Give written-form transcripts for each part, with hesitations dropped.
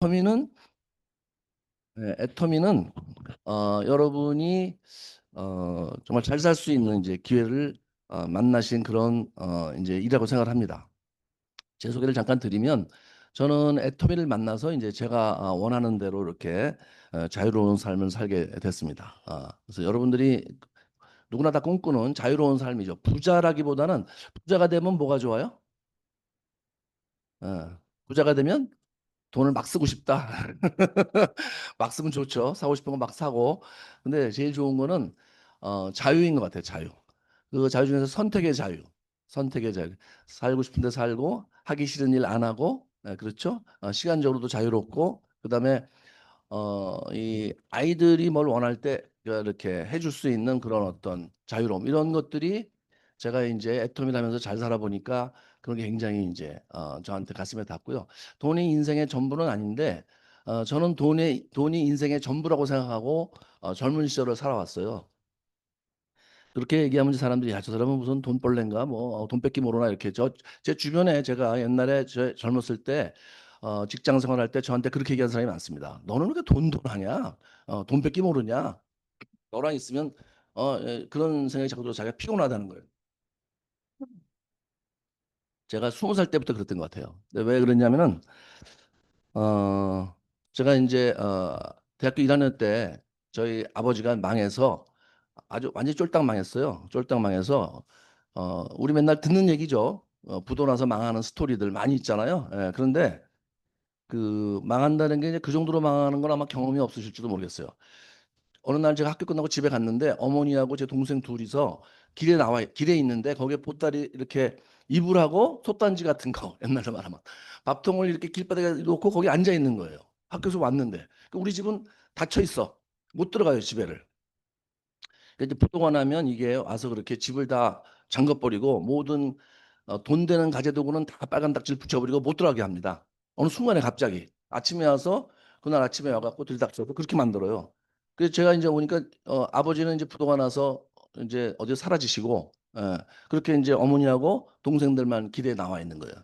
애터미는 애터미는 여러분이 정말 잘 살 수 있는 이제 기회를 만나신 그런 이제 일이라고 생각을 합니다. 제 소개를 잠깐 드리면 저는 애터미를 만나서 이제 제가 원하는 대로 이렇게 자유로운 삶을 살게 됐습니다. 그래서 여러분들이 누구나 다 꿈꾸는 자유로운 삶이죠. 부자라기보다는 부자가 되면 뭐가 좋아요? 부자가 되면 돈을 막 쓰고 싶다. 막 쓰면 좋죠. 사고 싶은 거 막 사고. 근데 제일 좋은 거는 자유인 것 같아요. 자유. 그 자유 중에서 선택의 자유. 선택의 자유. 살고 싶은 데 살고 하기 싫은 일 안 하고 그렇죠. 시간적으로도 자유롭고 그다음에 이 아이들이 뭘 원할 때 이렇게 해줄 수 있는 그런 어떤 자유로움 이런 것들이 제가 이제 애터미를 면서잘 살아보니까 그런 게 굉장히 이제 저한테 가슴에 닿고요. 돈이 인생의 전부는 아닌데 저는 돈이 인생의 전부라고 생각하고 젊은 시절을 살아왔어요. 그렇게 얘기하면 사람들이 "야 저 사람은 무슨 돈벌레인가 뭐 돈 뺏기 모르나." 이렇게 제 주변에 제가 옛날에 젊었을 때 직장 생활할 때 저한테 그렇게 얘기하는 사람이 많습니다. "너는 왜 이렇게 돈돈 하냐? 돈 뺏기 모르냐? 너랑 있으면" 그런 생각이 자꾸 자기가 피곤하다는 거예요. 제가 20살 때부터 그랬던 것 같아요. 근데 왜 그랬냐면은 어 제가 인제 대학교 1 학년 때 저희 아버지가 망해서 아주 완전히 쫄딱 망했어요. 쫄딱 망해서 우리 맨날 듣는 얘기죠. 부도 나서 망하는 스토리들 많이 있잖아요. 예. 그런데 그 망한다는 게 이제 그 정도로 망하는 건 아마 경험이 없으실지도 모르겠어요. 어느 날 제가 학교 끝나고 집에 갔는데 어머니하고 제 동생 둘이서 길에 있는데 거기에 보따리 이렇게 이불하고 솥단지 같은 거 옛날로 말하면 밥통을 이렇게 길바닥에 놓고 거기 앉아 있는 거예요. 학교에서 왔는데. 그 우리 집은 닫혀 있어. 못 들어가요 집에를. 그 이제 부도가 나면 이게 와서 그렇게 집을 다 잠가 버리고 모든 돈 되는 가재도구는 다 빨간 딱지를 붙여 버리고 못 들어가게 합니다. 어느 순간에 갑자기 아침에 와서 그날 아침에 와 갖고 들이닥쳐서 그렇게 만들어요. 그래서 제가 인제 오니까 아버지는 인제 부도가 나서 인제 어디로 사라지시고 그렇게 인제 어머니하고 동생들만 길에 나와 있는 거예요.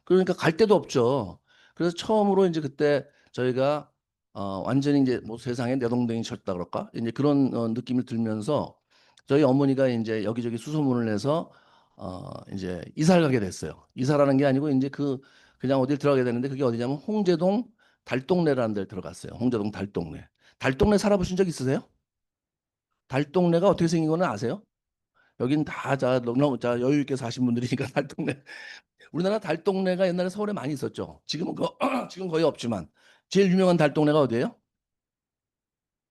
그러니까 갈 데도 없죠. 그래서 처음으로 인제 그때 저희가 완전히 인제 뭐 '세상에 내 동댕이 쳤다.' 그럴까? 인제 그런 느낌이 들면서 저희 어머니가 인제 여기저기 수소문을 내서 인제 이사를 가게 됐어요. 이사라는 게 아니고 인제 그냥 어딜 들어가게 되는데 그게 어디냐면 홍제동 달동네라는 데를 들어갔어요. 홍제동 달동네. 달동네 살아 보신 적 있으세요? 달동네가 어떻게 생긴 거는 아세요? 여긴 다 너무 여유 있게 사신 분들이니까 달동네 우리나라 달동네가 옛날에 서울에 많이 있었죠. 지금은 지금 거의 없지만 제일 유명한 달동네가 어디예요?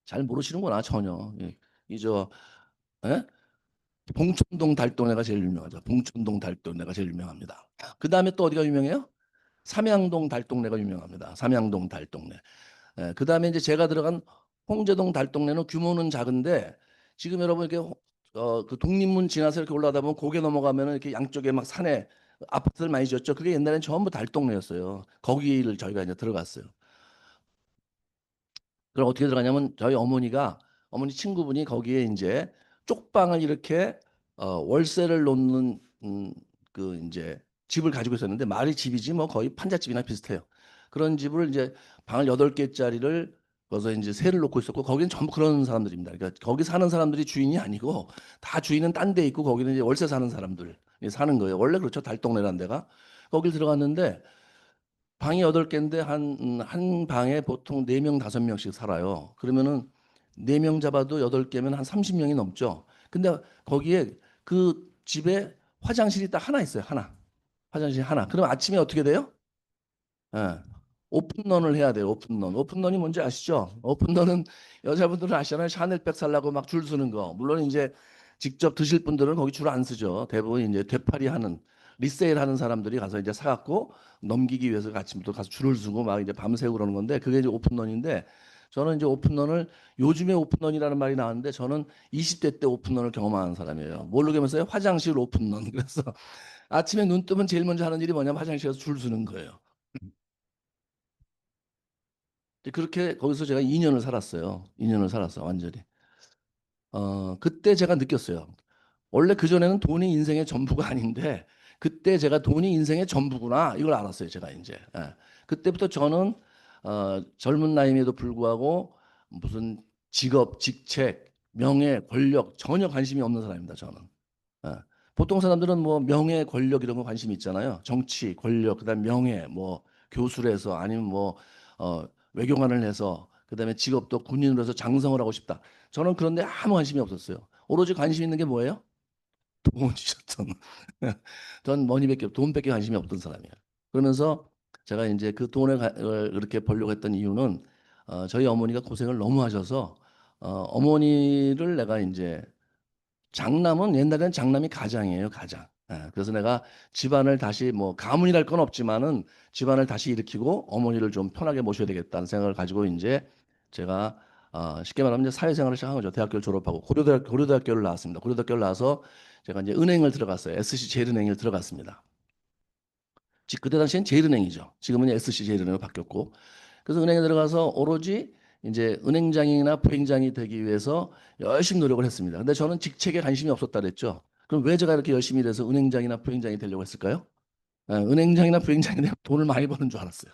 잘 모르시는구나 전혀. 예. 이 예? 봉천동 달동네가 제일 유명하죠. 봉천동 달동네가 제일 유명합니다. 그다음에 또 어디가 유명해요? 삼양동 달동네가 유명합니다. 삼양동 달동네. 예. 그다음에 인제 제가 들어간 홍제동 달동네는 규모는 작은데 지금 여러분 이렇게 그 독립문 지나서 이렇게 올라가다 보면 고개 넘어가면은 이렇게 양쪽에 막 산에 아파트들 많이 지었죠. 그게 옛날엔 전부 달동네였어요. 거기를 저희가 인제 들어갔어요. 그럼 어떻게 들어가냐면 저희 어머니 친구분이 거기에 인제 쪽방을 이렇게 월세를 놓는 그 인제 집을 가지고 있었는데 말이 집이지 뭐 거의 판잣집이나 비슷해요. 그런 집을 인제 방을 8 개짜리를 거기서 인제 세를 놓고 있었고 거기는 전부 그런 사람들입니다. 그러니까 거기 사는 사람들이 주인이 아니고 다 주인은 딴 데 있고 거기는 이제 월세 사는 사람들이 사는 거예요. 원래 그렇죠. 달동네라는 데가. 거길 들어갔는데 방이 8 개인데 한 방에 보통 4 명, 5 명씩 살아요. 그러면은 4명 잡아도 8 개면 한 30 명이 넘죠. 근데 거기에 그 집에 화장실이 딱 하나 있어요, 하나. 화장실 하나. 그럼 아침에 어떻게 돼요? 예. 오픈런을 해야 돼요, 오픈런. 오픈런이 뭔지 아시죠? 오픈런은 여자분들은 아시잖아요. 샤넬백 사려고 막 줄 서는 거. 물론 인제 직접 드실 분들은 거기 줄 안 서죠. 대부분 인제 되팔이하는 리세일하는 사람들이 가서 이제 사 갖고 넘기기 위해서 아침부터 가서 줄을 서고 막 이제 밤새고 그러는 건데 그게 이제 오픈런인데 저는 인제 오픈런을 요즘에 오픈런이라는 말이 나왔는데 저는 20대 때 오픈런을 경험한 사람이에요. 뭘로 경험했어요? 화장실 오픈런. 그래서 아침에 눈 뜨면 제일 먼저 하는 일이 뭐냐면 화장실에 가서 줄 서는 거예요. 이제 그렇게 거기서 제가 2 년을 살았어요. 2 년을 살았어 완전히. 그때 제가 느꼈어요. 원래 그전에는 돈이 인생의 전부가 아닌데 그때 제가 '돈이 인생의 전부구나.' 이걸 알았어요 제가 인제. 예. 그때부터 저는 젊은 나이임에도 불구하고 무슨 직업, 직책, 명예, 권력 전혀 관심이 없는 사람입니다. 저는. 예. 보통 사람들은 뭐 명예, 권력 이런 거 관심 있잖아요. 정치, 권력, 그다음 명예, 뭐 교수를 해서 아니면 뭐 외교관을 해서 그다음에 직업도 군인으로 해서 장성을 하고 싶다. 저는 그런데 아무 관심이 없었어요. 오로지 관심 있는 게 뭐예요? 돈이죠, 돈. 전 머니밖에 돈밖에 관심이 없던 사람이에요. 그러면서 제가 이제 그 돈을 그렇게 벌려고 했던 이유는 저희 어머니가 고생을 너무 하셔서 어머니를 내가 이제 장남은 옛날에는 장남이 가장이에요, 가장. 예, 그래서 내가 집안을 다시 뭐 가문이랄 건 없지만은 집안을 다시 일으키고 어머니를 좀 편하게 모셔야 되겠다는 생각을 가지고 이제 제가 쉽게 말하면 이제 사회생활을 시작한 거죠. 대학교를 졸업하고 고려대학교를 나왔습니다. 고려대학교를 나와서 제가 이제 은행을 들어갔어요. SC제일은행을 들어갔습니다. 그때 당시엔 제일은행이죠. 지금은 SC제일은행으로 바뀌었고. 그래서 은행에 들어가서 오로지 이제 은행장이나 부행장이 되기 위해서 열심히 노력을 했습니다. 근데 저는 직책에 관심이 없었다 그랬죠. 그럼 왜 제가 이렇게 열심히 일해서 은행장이나 부행장이 되려고 했을까요? 은행장이나 부행장이 되면 돈을 많이 버는 줄 알았어요.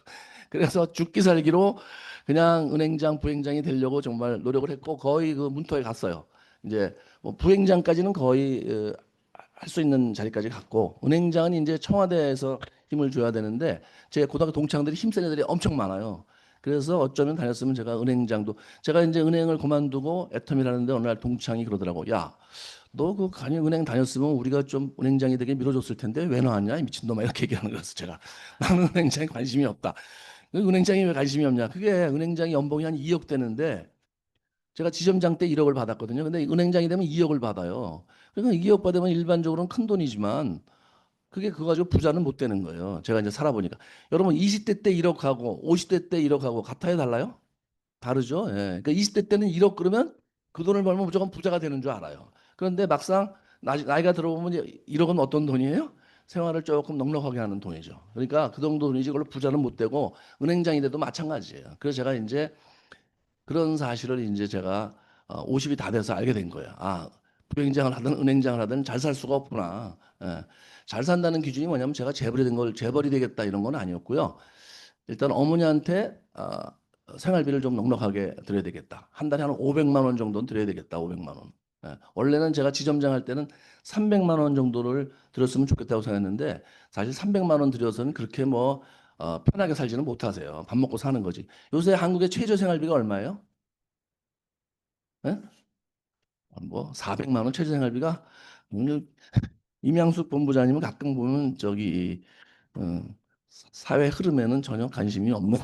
그래서 죽기 살기로 그냥 은행장, 부행장이 되려고 정말 노력을 했고 거의 그 문턱에 갔어요. 이제 뭐 부행장까지는 거의 할 수 있는 자리까지 갔고 은행장은 이제 청와대에서 힘을 줘야 되는데 제 고등학교 동창들이 힘센 애들이 엄청 많아요. 그래서 어쩌면 다녔으면 제가 은행장도 제가 이제 은행을 그만두고 애텀을 하는데 어느 날 동창이 그러더라고. 야, 너 그 은행 다녔으면 우리가 좀 은행장이 되게 밀어줬을 텐데 왜 나왔냐 이 미친놈아 이렇게 얘기하는 거였어 제가. 나는 은행장에 관심이 없다. 은행장에 왜 관심이 없냐? 그게 은행장이 연봉이 한 2억 되는데 제가 지점장 때 1억을 받았거든요. 근데 은행장이 되면 2억을 받아요. 그러니까 2억 받으면 일반적으로는 큰 돈이지만 그게 그거 가지고 부자는 못 되는 거예요. 제가 이제 살아보니까. 여러분 20대 때 1억하고 50대 때 1억하고 같아요, 달라요? 다르죠. 예. 그러니까 20대 때는 1억 그러면 그 돈을 벌면 무조건 부자가 되는 줄 알아요. 그런데 막상 나이가 들어보면 1억은 어떤 돈이에요? 생활을 조금 넉넉하게 하는 돈이죠. 그러니까 그 정도 돈이지 그걸로 부자는 못 되고 은행장이 돼도 마찬가지예요. 그래서 제가 이제 그런 사실을 이제 제가 50이 다 돼서 알게 된 거예요. 아, 부행장을 하든 은행장을 하든 잘 살 수가 없구나. 예. 잘 산다는 기준이 뭐냐면 제가 재벌이 된 걸 재벌이 되겠다 이런 건 아니었고요. 일단 어머니한테 생활비를 좀 넉넉하게 드려야 되겠다. 한 달에 한 500만 원 정도는 드려야 되겠다. 500만 원. 예. 원래는 제가 지점장 할 때는 300만 원 정도를 들었으면 좋겠다고 생각했는데 사실 300만 원 들여서는 그렇게 뭐 편하게 살지는 못하세요. 밥 먹고 사는 거지. 요새 한국의 최저 생활비가 얼마예요? 예? 뭐 400만 원 최저 생활비가 오늘 임양숙 본부장님은 가끔 보면 저기 어, 사회 흐름에는 전혀 관심이 없는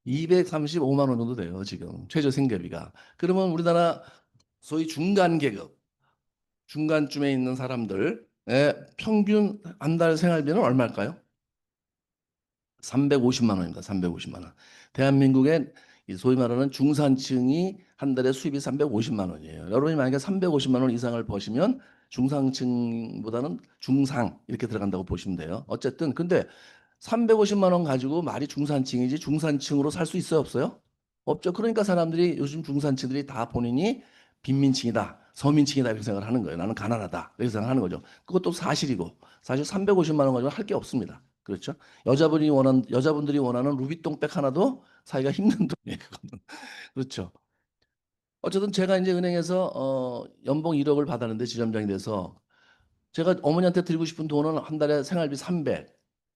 235만 원 정도 돼요, 지금. 최저 생계비가. 그러면 우리나라 소위 중간 계급, 중간쯤에 있는 사람들의 평균 한 달 생활비는 얼마일까요? 350만 원입니다. 350만 원. 대한민국의 이 소위 말하는 중산층이 한 달에 수입이 350만 원이에요. 여러분이 만약에 350만 원 이상을 버시면 중상층보다는 중상 이렇게 들어간다고 보시면 돼요. 어쨌든 근데 350만 원 가지고 말이 중산층이지 중산층으로 살 수 있어요, 없어요? 없죠. 그러니까 사람들이 요즘 중산층들이 다 본인이 빈민층이다, 서민층이다 이렇게 생각을 하는 거예요. 나는 가난하다 이렇게 생각하는 거죠. 그것도 사실이고 사실 350만 원 가지고 할 게 없습니다. 그렇죠? 여자분들이 원하는 루비똥백 하나도 사기가 힘든 돈이에요. 그거는. 그렇죠. 어쨌든 제가 이제 은행에서 연봉 1억을 받았는데 지점장이 돼서 제가 어머니한테 드리고 싶은 돈은 한 달에 생활비 300,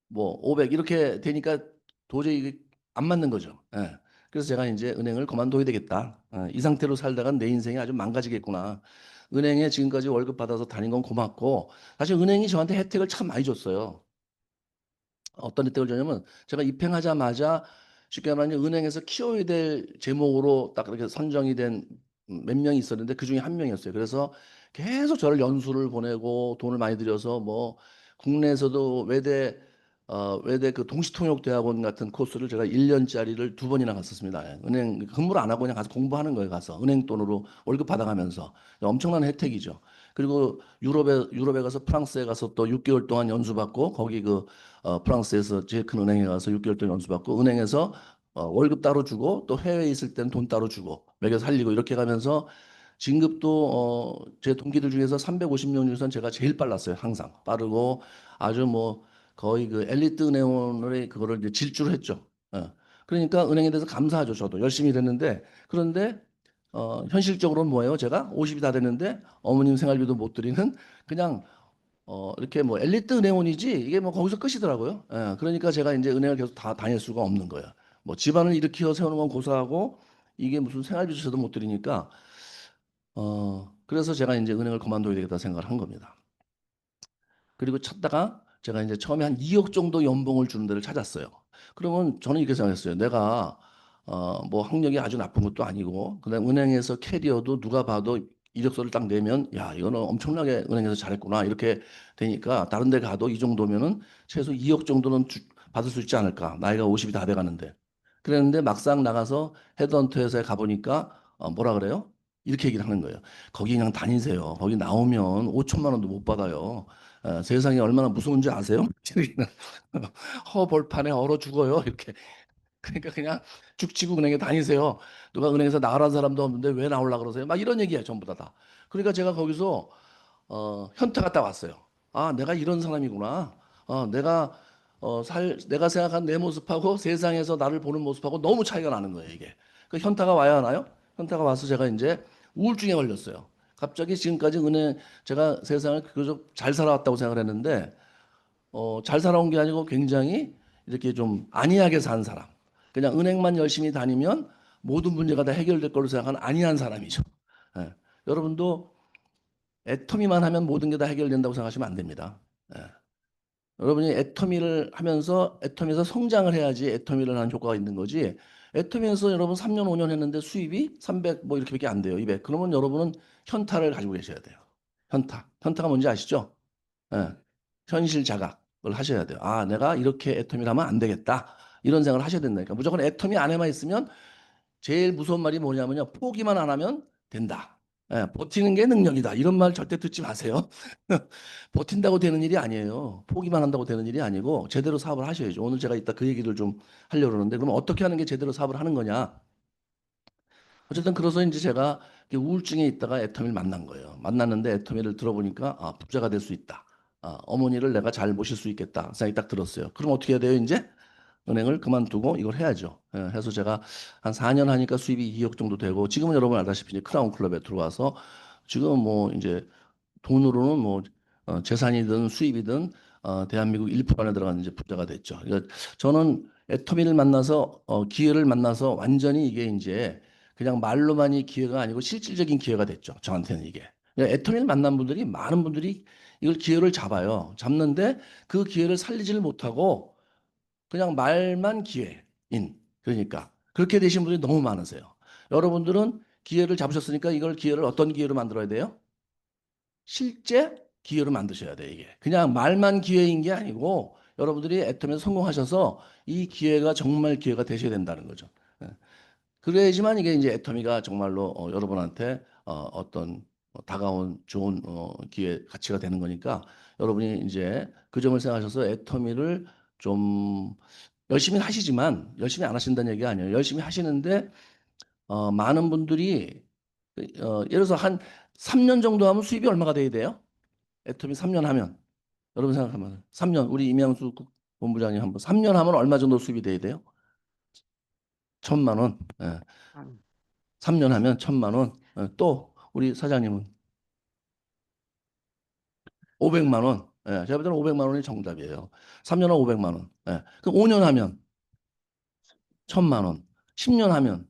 뭐 500 이렇게 되니까 도저히 이게 안 맞는 거죠. 예. 그래서 제가 이제 은행을 그만둬야 되겠다. 이 상태로 살다간 내 인생이 아주 망가지겠구나. 은행에 지금까지 월급 받아서 다닌 건 고맙고 사실 은행이 저한테 혜택을 참 많이 줬어요. 어떤 혜택을 주냐면 제가 입행하자마자 쉽게 말하면 은행에서 키워야 될 제목으로 딱 이렇게 선정이 된 몇 명이 있었는데 그중에 한 명이었어요. 그래서 계속 저를 연수를 보내고 돈을 많이 들여서 뭐 국내에서도 외대 그 동시통역대학원 같은 코스를 제가 1년짜리를 두 번이나 갔었습니다. 예, 은행 근무를 안 하고 그냥 가서 공부하는 거예요. 가서 은행 돈으로 월급 받아가면서 엄청난 혜택이죠. 그리고 유럽에 가서 프랑스에 가서 또 6개월 동안 연수받고 거기 프랑스에서 제일 큰 은행에 가서 6개월 동안 연수받고 은행에서 월급 따로 주고 또 해외에 있을 때는 돈 따로 주고 매겨 살리고 이렇게 가면서 진급도 제 동기들 중에서 350명 중에서는 제가 제일 빨랐어요. 항상 빠르고 아주 뭐 거의 그 엘리트 은행원의 그거를 이제 질주를 했죠. 예. 그러니까 은행에 대해서 감사하죠. 저도 열심히 일했는데 그런데 현실적으로는 뭐예요? 제가 50이 다 됐는데 어머님 생활비도 못 드리는 그냥 이렇게 뭐 엘리트 은행원이지 이게 뭐 거기서 끝이더라고요. 예. 그러니까 제가 이제 은행을 계속 다 다닐 수가 없는 거예요. 뭐 집안을 일으켜 세우는 건 고사하고 이게 무슨 생활비조차도 못 드리니까 그래서 제가 이제 은행을 그만둬야 되겠다 생각을 한 겁니다. 그리고 찾다가 제가 이제 처음에 한 2억 정도 연봉을 주는 데를 찾았어요. 그러면 저는 이렇게 생각했어요. 내가 뭐 학력이 아주 나쁜 것도 아니고 그다음 은행에서 캐리어도 누가 봐도 이력서를 딱 내면 야 이거는 엄청나게 은행에서 잘했구나 이렇게 되니까 다른 데 가도 이 정도면은 최소 2억 정도는 받을 수 있지 않을까. 나이가 50이 다 돼가는데. 그랬는데 막상 나가서 헤드헌터 회사에 가보니까 뭐라 그래요? 이렇게 얘기를 하는 거예요. 거기 그냥 다니세요. 거기 나오면 5천만 원도 못 받아요. 세상이 얼마나 무서운 줄 아세요? 허벌판에 얼어 죽어요. 이렇게. 그러니까 그냥 죽치고 은행에 다니세요. 누가 은행에서 나가라는 사람도 없는데 왜 나오려고 그러세요? 막 이런 얘기예요. 전부 다. 그러니까 제가 거기서 현타 갔다 왔어요. 아, 내가 이런 사람이구나. 내가 생각한 내 모습하고 세상에서 나를 보는 모습하고 너무 차이가 나는 거예요, 이게. 그 현타가 와야 하나요? 현타가 와서 제가 이제 우울증에 걸렸어요. 갑자기 지금까지 제가 세상을 그저 잘 살아왔다고 생각을 했는데, 잘 살아온 게 아니고 굉장히 이렇게 좀 안이하게 산 사람. 그냥 은행만 열심히 다니면 모든 문제가 다 해결될 걸로 생각하는 안이한 사람이죠. 예. 여러분도 애터미만 하면 모든 게 다 해결된다고 생각하시면 안 됩니다. 예. 여러분이 애터미를 하면서 애터미에서 성장을 해야지 애터미를 하는 효과가 있는 거지. 애터미에서 여러분 3년, 5년 했는데 수입이 300 뭐 이렇게밖에 안 돼요. 200. 그러면 여러분은 현타를 가지고 계셔야 돼요. 현타. 현타가 뭔지 아시죠? 예. 현실 자각을 하셔야 돼요. 아, 내가 이렇게 애터미를 하면 안 되겠다. 이런 생각을 하셔야 된다니까. 무조건 애터미 안에만 있으면 제일 무서운 말이 뭐냐면요. 포기만 안 하면 된다. 예, 버티는 게 능력이다. 이런 말 절대 듣지 마세요. 버틴다고 되는 일이 아니에요. 포기만 한다고 되는 일이 아니고 제대로 사업을 하셔야죠. 오늘 제가 이따 그 얘기를 좀 하려고 그러는데 그럼 어떻게 하는 게 제대로 사업을 하는 거냐? 어쨌든 그래서 이제 제가 우울증에 있다가 애터미를 만난 거예요. 만났는데 애터미를 들어보니까 아, 부자가 될 수 있다. 어머니를 내가 잘 모실 수 있겠다. 생각이 딱 들었어요. 그럼 어떻게 해야 돼요, 이제? 은행을 그만두고 이걸 해야죠. 예, 해서 제가 한 4년 하니까 수입이 2억 정도 되고 지금은 여러분 알다시피 이제 크라운 클럽에 들어와서 지금 뭐 이제 돈으로는 뭐 재산이든 수입이든 대한민국 1% 안에 들어가는 이제 부자가 됐죠. 그러니까 저는 애터미를 만나서 기회를 만나서 완전히 이게 이제 그냥 말로만이 기회가 아니고 실질적인 기회가 됐죠. 저한테는 이게. 그러니까 애터미를 만난 분들이 많은 분들이 이걸 기회를 잡아요. 잡는데 그 기회를 살리지를 못하고 그냥 말만 기회인. 그러니까 그렇게 되신 분들이 너무 많으세요. 여러분들은 기회를 잡으셨으니까 이걸 기회를 어떤 기회로 만들어야 돼요? 실제 기회로 만드셔야 돼요, 이게. 그냥 말만 기회인 게 아니고 여러분들이 애터미에서 성공하셔서 이 기회가 정말 기회가 되셔야 된다는 거죠. 예. 그래야지만 이게 이제 애터미가 정말로 여러분한테 어떤 다가온 좋은 기회 가치가 되는 거니까 여러분이 이제 그 점을 생각하셔서 애터미를 좀 열심히 하시지만 열심히 안 하신다는 얘기가 아니에요. 열심히 하시는데 많은 분들이 예를 들어서 한 3년 정도 하면 수입이 얼마가 돼야 돼요? 애터미 3년 하면 여러분 생각하면 3년 우리 임양수 본부장님 한번 3년 하면 얼마 정도 수입이 돼야 돼요? 1,000만 원. 예. 3년 하면 1,000만 원. 또 우리 사장님은 500만 원. 예. 제가 볼 때는 500만 원이 정답이에요. 3년 하면 500만 원. 예. 그럼 5년 하면 1,000만 원. 10년 하면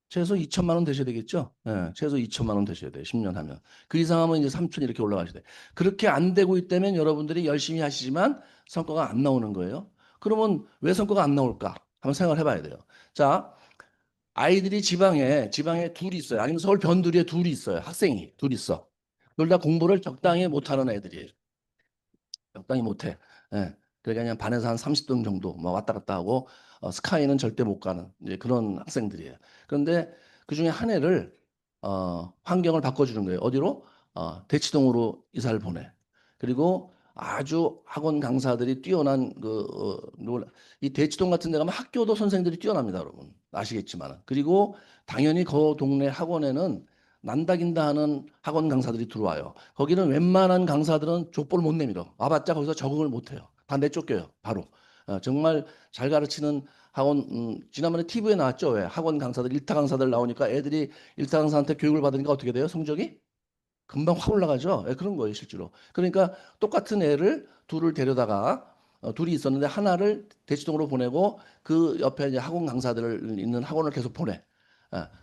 최소 2천만 원 되셔야 되겠죠? 예, 최소 2천만 원 되셔야 돼요. 10년 하면. 그 이상 하면 이제 3천 이렇게 올라가셔야 돼요. 그렇게 안 되고 있다면 여러분들이 열심히 하시지만 성과가 안 나오는 거예요. 그러면 왜 성과가 안 나올까? 한번 생각을 해봐야 돼요. 자, 아이들이 지방에 둘이 있어요. 아니면 서울 변두리에 둘이 있어요. 학생이 둘 있어. 둘 다 공부를 적당히 못하는 애들이에요. 적당히 못해. 예. 그러니까 그냥 반에서 한 30등 정도 뭐 왔다 갔다 하고 스카이는 절대 못 가는 이제 그런 학생들이에요. 그런데 그 중에 한 애를 환경을 바꿔주는 거예요. 어디로? 대치동으로 이사를 보내. 그리고 아주 학원 강사들이 뛰어난 이 대치동 같은 데 가면 학교도 선생들이 뛰어납니다, 여러분. 아시겠지만. 그리고 당연히 그 동네 학원에는 난다긴다 하는 학원 강사들이 들어와요. 거기는 웬만한 강사들은 족보를 못 내밀어. 와봤자 거기서 적응을 못 해요. 다 내쫓겨요. 바로. 정말 잘 가르치는 학원, 지난번에 TV에 나왔죠. 왜? 학원 강사들, 일타 강사들 나오니까 애들이 일타 강사한테 교육을 받으니까 어떻게 돼요? 성적이? 금방 확 올라가죠. 예, 그런 거예요, 실제로. 그러니까 똑같은 애를 둘을 데려다가 둘이 있었는데 하나를 대치동으로 보내고 그 옆에 이제 학원 강사들 있는 학원을 계속 보내.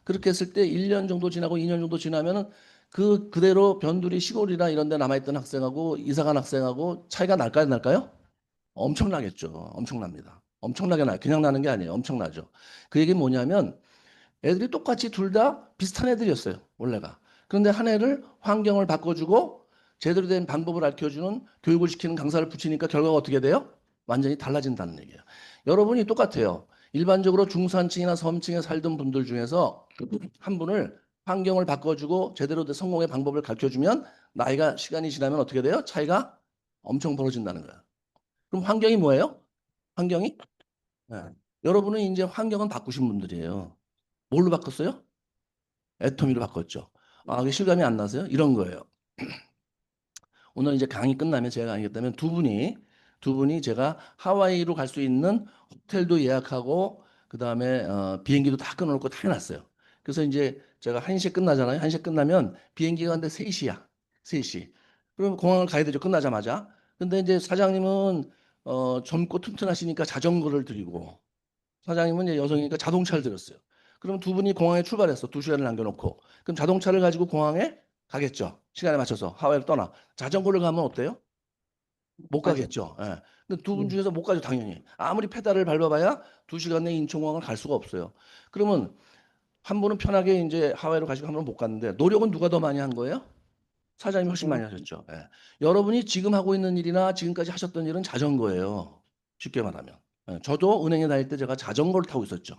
그렇게 했을 때 1년 정도 지나고 2년 정도 지나면은 그대로 변두리 시골이나 이런 데 남아있던 학생하고 이사간 학생하고 차이가 날까요, 날까요? 엄청나겠죠. 엄청납니다. 엄청나게 나. 그냥 나는 게 아니에요. 엄청나죠. 그 얘기는 뭐냐면 애들이 똑같이 둘 다 비슷한 애들이었어요. 원래가. 그런데 한 애를 환경을 바꿔주고 제대로 된 방법을 알려주는 교육을 시키는 강사를 붙이니까 결과가 어떻게 돼요? 완전히 달라진다는 얘기예요. 여러분이 똑같아요. 일반적으로 중산층이나 섬층에 살던 분들 중에서 한 분을 환경을 바꿔주고 제대로 된 성공의 방법을 가르쳐주면 나이가 시간이 지나면 어떻게 돼요? 차이가 엄청 벌어진다는 거예요. 그럼 환경이 뭐예요? 환경이? 네. 여러분은 이제 환경은 바꾸신 분들이에요. 뭘로 바꿨어요? 애터미로 바꿨죠. 아, 그게 실감이 안 나세요? 이런 거예요. 오늘 이제 강의 끝나면 제가 강의했다면 두 분이 제가 하와이로 갈 수 있는 호텔도 예약하고 그다음에 비행기도 다 끊어놓고 다 해놨어요. 그래서 이제 제가 1시에 끝나잖아요. 1시에 끝나면 비행기가 근데 3시야. 3시. 그럼 공항을 가야 되죠. 끝나자마자. 근데 이제 사장님은 젊고 튼튼하시니까 자전거를 드리고 사장님은 이제 여성이니까 자동차를 들었어요. 그럼 두 분이 공항에 출발했어. 2시간을 남겨놓고. 그럼 자동차를 가지고 공항에 가겠죠. 시간에 맞춰서 하와이를 떠나. 자전거를 가면 어때요? 못 맞아. 가겠죠. 예. 근데 두 분 중에서 못 가죠, 당연히. 아무리 페달을 밟아봐야 2시간 내에 인천공항을 갈 수가 없어요. 그러면 한 분은 편하게 이제 하와이로 가시고 한 분은 못 갔는데 노력은 누가 더 많이 한 거예요? 사장님이 훨씬 많이 하셨죠. 예. 여러분이 지금 하고 있는 일이나 지금까지 하셨던 일은 자전거예요. 쉽게 말하면. 예. 저도 은행에 다닐 때 제가 자전거를 타고 있었죠.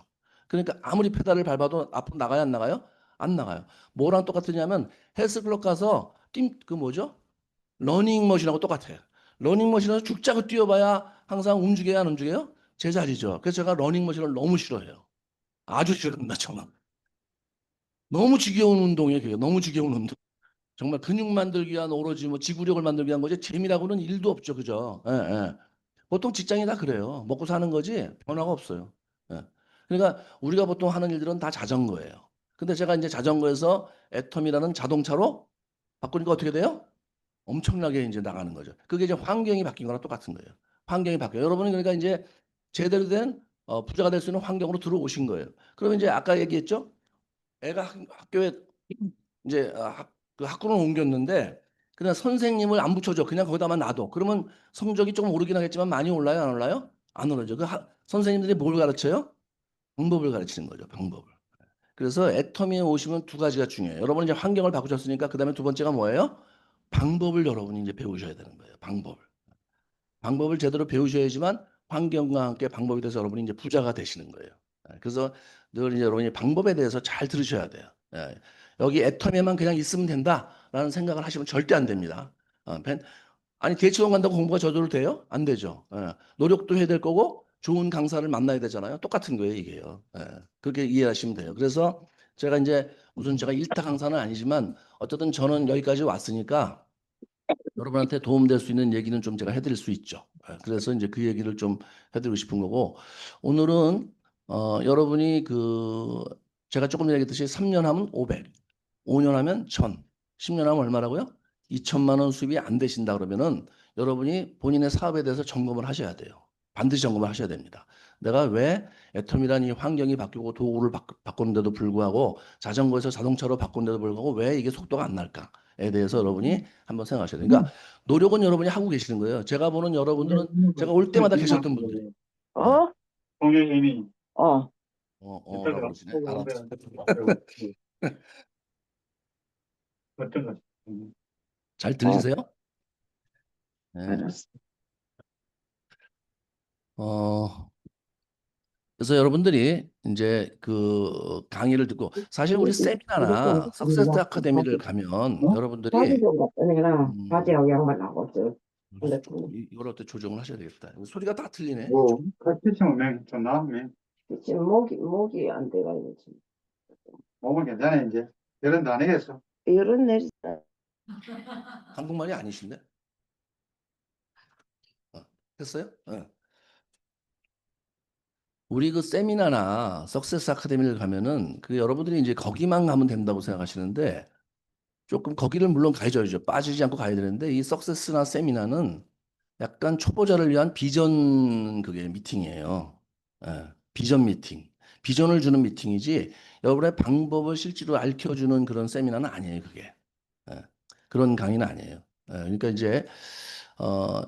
그러니까 아무리 페달을 밟아도 앞으로 나가요, 안 나가요? 안 나가요. 뭐랑 똑같으냐면 헬스클럽 가서 그 뭐죠? 러닝머신하고 똑같아요. 러닝머신에서 죽자고 뛰어봐야 항상 움직여야 안 움직여요? 제자리죠. 그래서 제가 러닝머신을 너무 싫어해요. 아주 싫어합니다, 정말. 너무 지겨운 운동이에요, 그게. 너무 지겨운 운동. 정말 근육 만들기 위한 오로지 뭐 지구력을 만들기 위한 거지 재미라고는 일도 없죠. 그죠? 예, 예. 보통 직장이 다 그래요. 먹고 사는 거지 변화가 없어요. 예. 그러니까 우리가 보통 하는 일들은 다 자전거예요. 근데 제가 이제 자전거에서 애텀이라는 자동차로 바꾸니까 어떻게 돼요? 엄청나게 이제 나가는 거죠. 그게 이제 환경이 바뀐 거랑 똑같은 거예요. 환경이 바뀌어요. 여러분은 그러니까 이제 제대로 된 부자가 될 수 있는 환경으로 들어오신 거예요. 그러면 이제 아까 얘기했죠? 애가 학교에 이제 그 학군을 옮겼는데 그냥 선생님을 안 붙여줘. 그냥 거기다만 놔둬. 그러면 성적이 조금 오르긴 하겠지만 많이 올라요? 안 올라요? 안 오르죠. 선생님들이 뭘 가르쳐요? 방법을 가르치는 거죠. 방법을. 그래서 애터미에 오시면 두 가지가 중요해요. 여러분 이제 환경을 바꾸셨으니까 그다음에 두 번째가 뭐예요? 방법을 여러분이 이제 배우셔야 되는 거예요. 방법을. 방법을 제대로 배우셔야지만 환경과 함께 방법이 돼서 여러분이 이제 부자가 되시는 거예요. 그래서 늘 이제 여러분이 방법에 대해서 잘 들으셔야 돼요. 예. 여기 애터미에만 그냥 있으면 된다라는 생각을 하시면 절대 안 됩니다. 아니 대치원 간다고 공부가 저절로 돼요? 안 되죠. 예. 노력도 해야 될 거고 좋은 강사를 만나야 되잖아요. 똑같은 거예요, 이게요. 예. 그렇게 이해하시면 돼요. 그래서 제가 이제 무슨 제가 일타 강사는 아니지만 어쨌든 저는 여기까지 왔으니까 여러분한테 도움될 수 있는 얘기는 좀 제가 해드릴 수 있죠. 그래서 이제 그 얘기를 좀 해드리고 싶은 거고 오늘은 여러분이 제가 조금 전에 얘기했듯이 3년 하면 500, 5년 하면 1000, 10년 하면 얼마라고요? 2천만 원 수입이 안 되신다 그러면은 여러분이 본인의 사업에 대해서 점검을 하셔야 돼요. 반드시 점검을 하셔야 됩니다. 내가 왜 애텀이란 이 환경이 바뀌고 도구를 바꾸는데도 불구하고 자전거에서 자동차로 바꾸는데도 불구하고 왜 이게 속도가 안 날까에 대해서 여러분이 한번 생각하셔야 돼요. 그러니까 노력은 여러분이 하고 계시는 거예요. 제가 보는 여러분들은 제가 올 때마다 계셨던 분들이. 네. 어? 동영이니 어. 라고 그러시네. 알았어. 어떤 거? 잘 들리세요? 네. 알았어. 어, 그래서 여러분들이 이제 그 강의를 듣고 사실 우리 세미나나 석세스 아카데미를 가면 바지 여러분들이 좀 갖다 내라. 음, 바지하고 양말하고 저. 근데 이걸 어떻게 조정을 하셔야 되겠다. 소리가 다 틀리네. 뭐 그치, 좀 나왔네. 지금 목이 안 돼가지고 지금. 몸은 괜찮아, 이제. 이런 거 아니겠어? 이런 내리 한국말이 아니신데? 됐어요? 우리 그 세미나나 석세스 아카데미를 가면은 그 여러분들이 이제 거기만 가면 된다고 생각하시는데 조금 거기를 물론 가야죠. 빠지지 않고 가야 되는데 이 석세스나 세미나는 약간 초보자를 위한 비전 그게 미팅이에요. 비전 미팅. 비전을 주는 미팅이지 여러분의 방법을 실제로 알려주는 그런 세미나는 아니에요, 그게. 예, 그런 강의는 아니에요. 그러니까 이제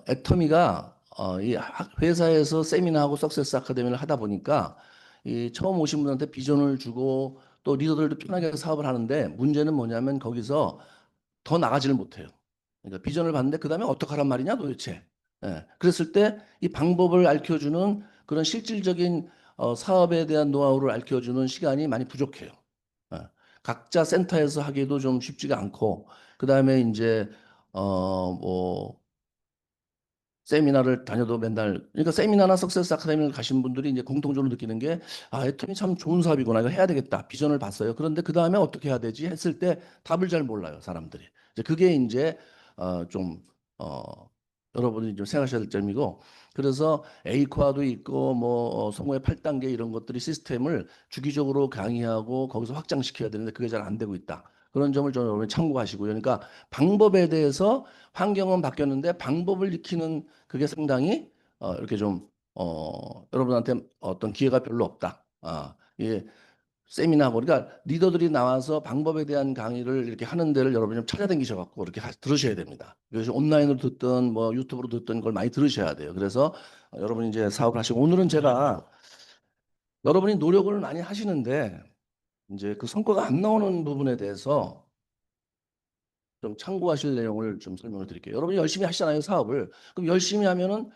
애터미가 이 회사에서 세미나하고 석세스 아카데미를 하다 보니까 이 처음 오신 분한테 비전을 주고 또 리더들도 편하게 사업을 하는데 문제는 뭐냐면 거기서 더 나가지를 못해요. 그러니까 비전을 봤는데 그다음에 어떡하란 말이냐 도대체. 그랬을 때 이 방법을 알려주는 그런 실질적인 사업에 대한 노하우를 알려주는 시간이 많이 부족해요. 예. 각자 센터에서 하기도 좀 쉽지가 않고 그다음에 이제 뭐 세미나를 다녀도 맨날 그러니까 세미나나 석세스 아카데미를 가신 분들이 이제 공통적으로 느끼는 게 애터미 참 좋은 사업이구나 이거 해야 되겠다 비전을 봤어요. 그런데 그 다음에 어떻게 해야 되지 했을 때 답을 잘 몰라요 사람들이. 이제 그게 이제 좀 여러분이 좀 생각하셔야 될 점이고 그래서 에이코아도 있고 뭐 성공의 8단계 이런 것들이 시스템을 주기적으로 강의하고 거기서 확장시켜야 되는데 그게 잘 안 되고 있다. 그런 점을 좀 여러분이 참고하시고요. 그러니까 방법에 대해서 환경은 바뀌었는데 방법을 익히는 그게 상당히 이렇게 좀 여러분한테 어떤 기회가 별로 없다. 이게 세미나 그러니까 리더들이 나와서 방법에 대한 강의를 이렇게 하는 데를 여러분이 좀 찾아다니셔 갖고 이렇게 들으셔야 됩니다. 그래서 온라인으로 듣든 뭐 유튜브로 듣든 걸 많이 들으셔야 돼요. 그래서 여러분이 이제 사업을 하시고 오늘은 제가 여러분이 노력을 많이 하시는데 이제 그 성과가 안 나오는 부분에 대해서 좀 참고하실 내용을 좀 설명을 드릴게요. 여러분이 열심히 하시잖아요, 사업을. 그럼 열심히 하면은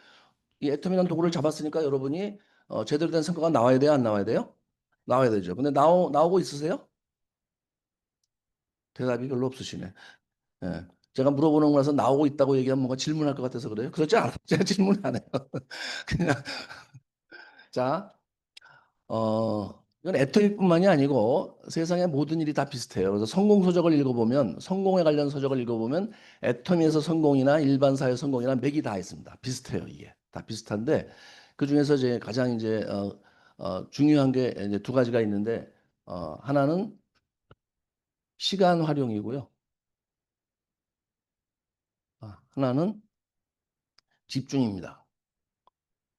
이 애터미란 도구를 잡았으니까 여러분이 제대로 된 성과가 나와야 돼요, 안 나와야 돼요? 나와야 되죠. 근데 나오고 있으세요? 대답이 별로 없으시네. 예. 제가 물어보는 거라서 나오고 있다고 얘기하면 뭔가 질문할 것 같아서 그래요. 그렇지 않아요. 제가 질문 안 해요. 그냥 자, 이건 애터미뿐만이 아니고 세상의 모든 일이 다 비슷해요. 그래서 성공 서적을 읽어보면 성공에 관련 서적을 읽어보면 애터미에서 성공이나 일반 사회 성공이나 맥이 다 있습니다. 비슷해요, 이게 다 비슷한데 그 중에서 이제 가장 이제 중요한 게 이제 두 가지가 있는데 하나는 시간 활용이고요. 하나는 집중입니다.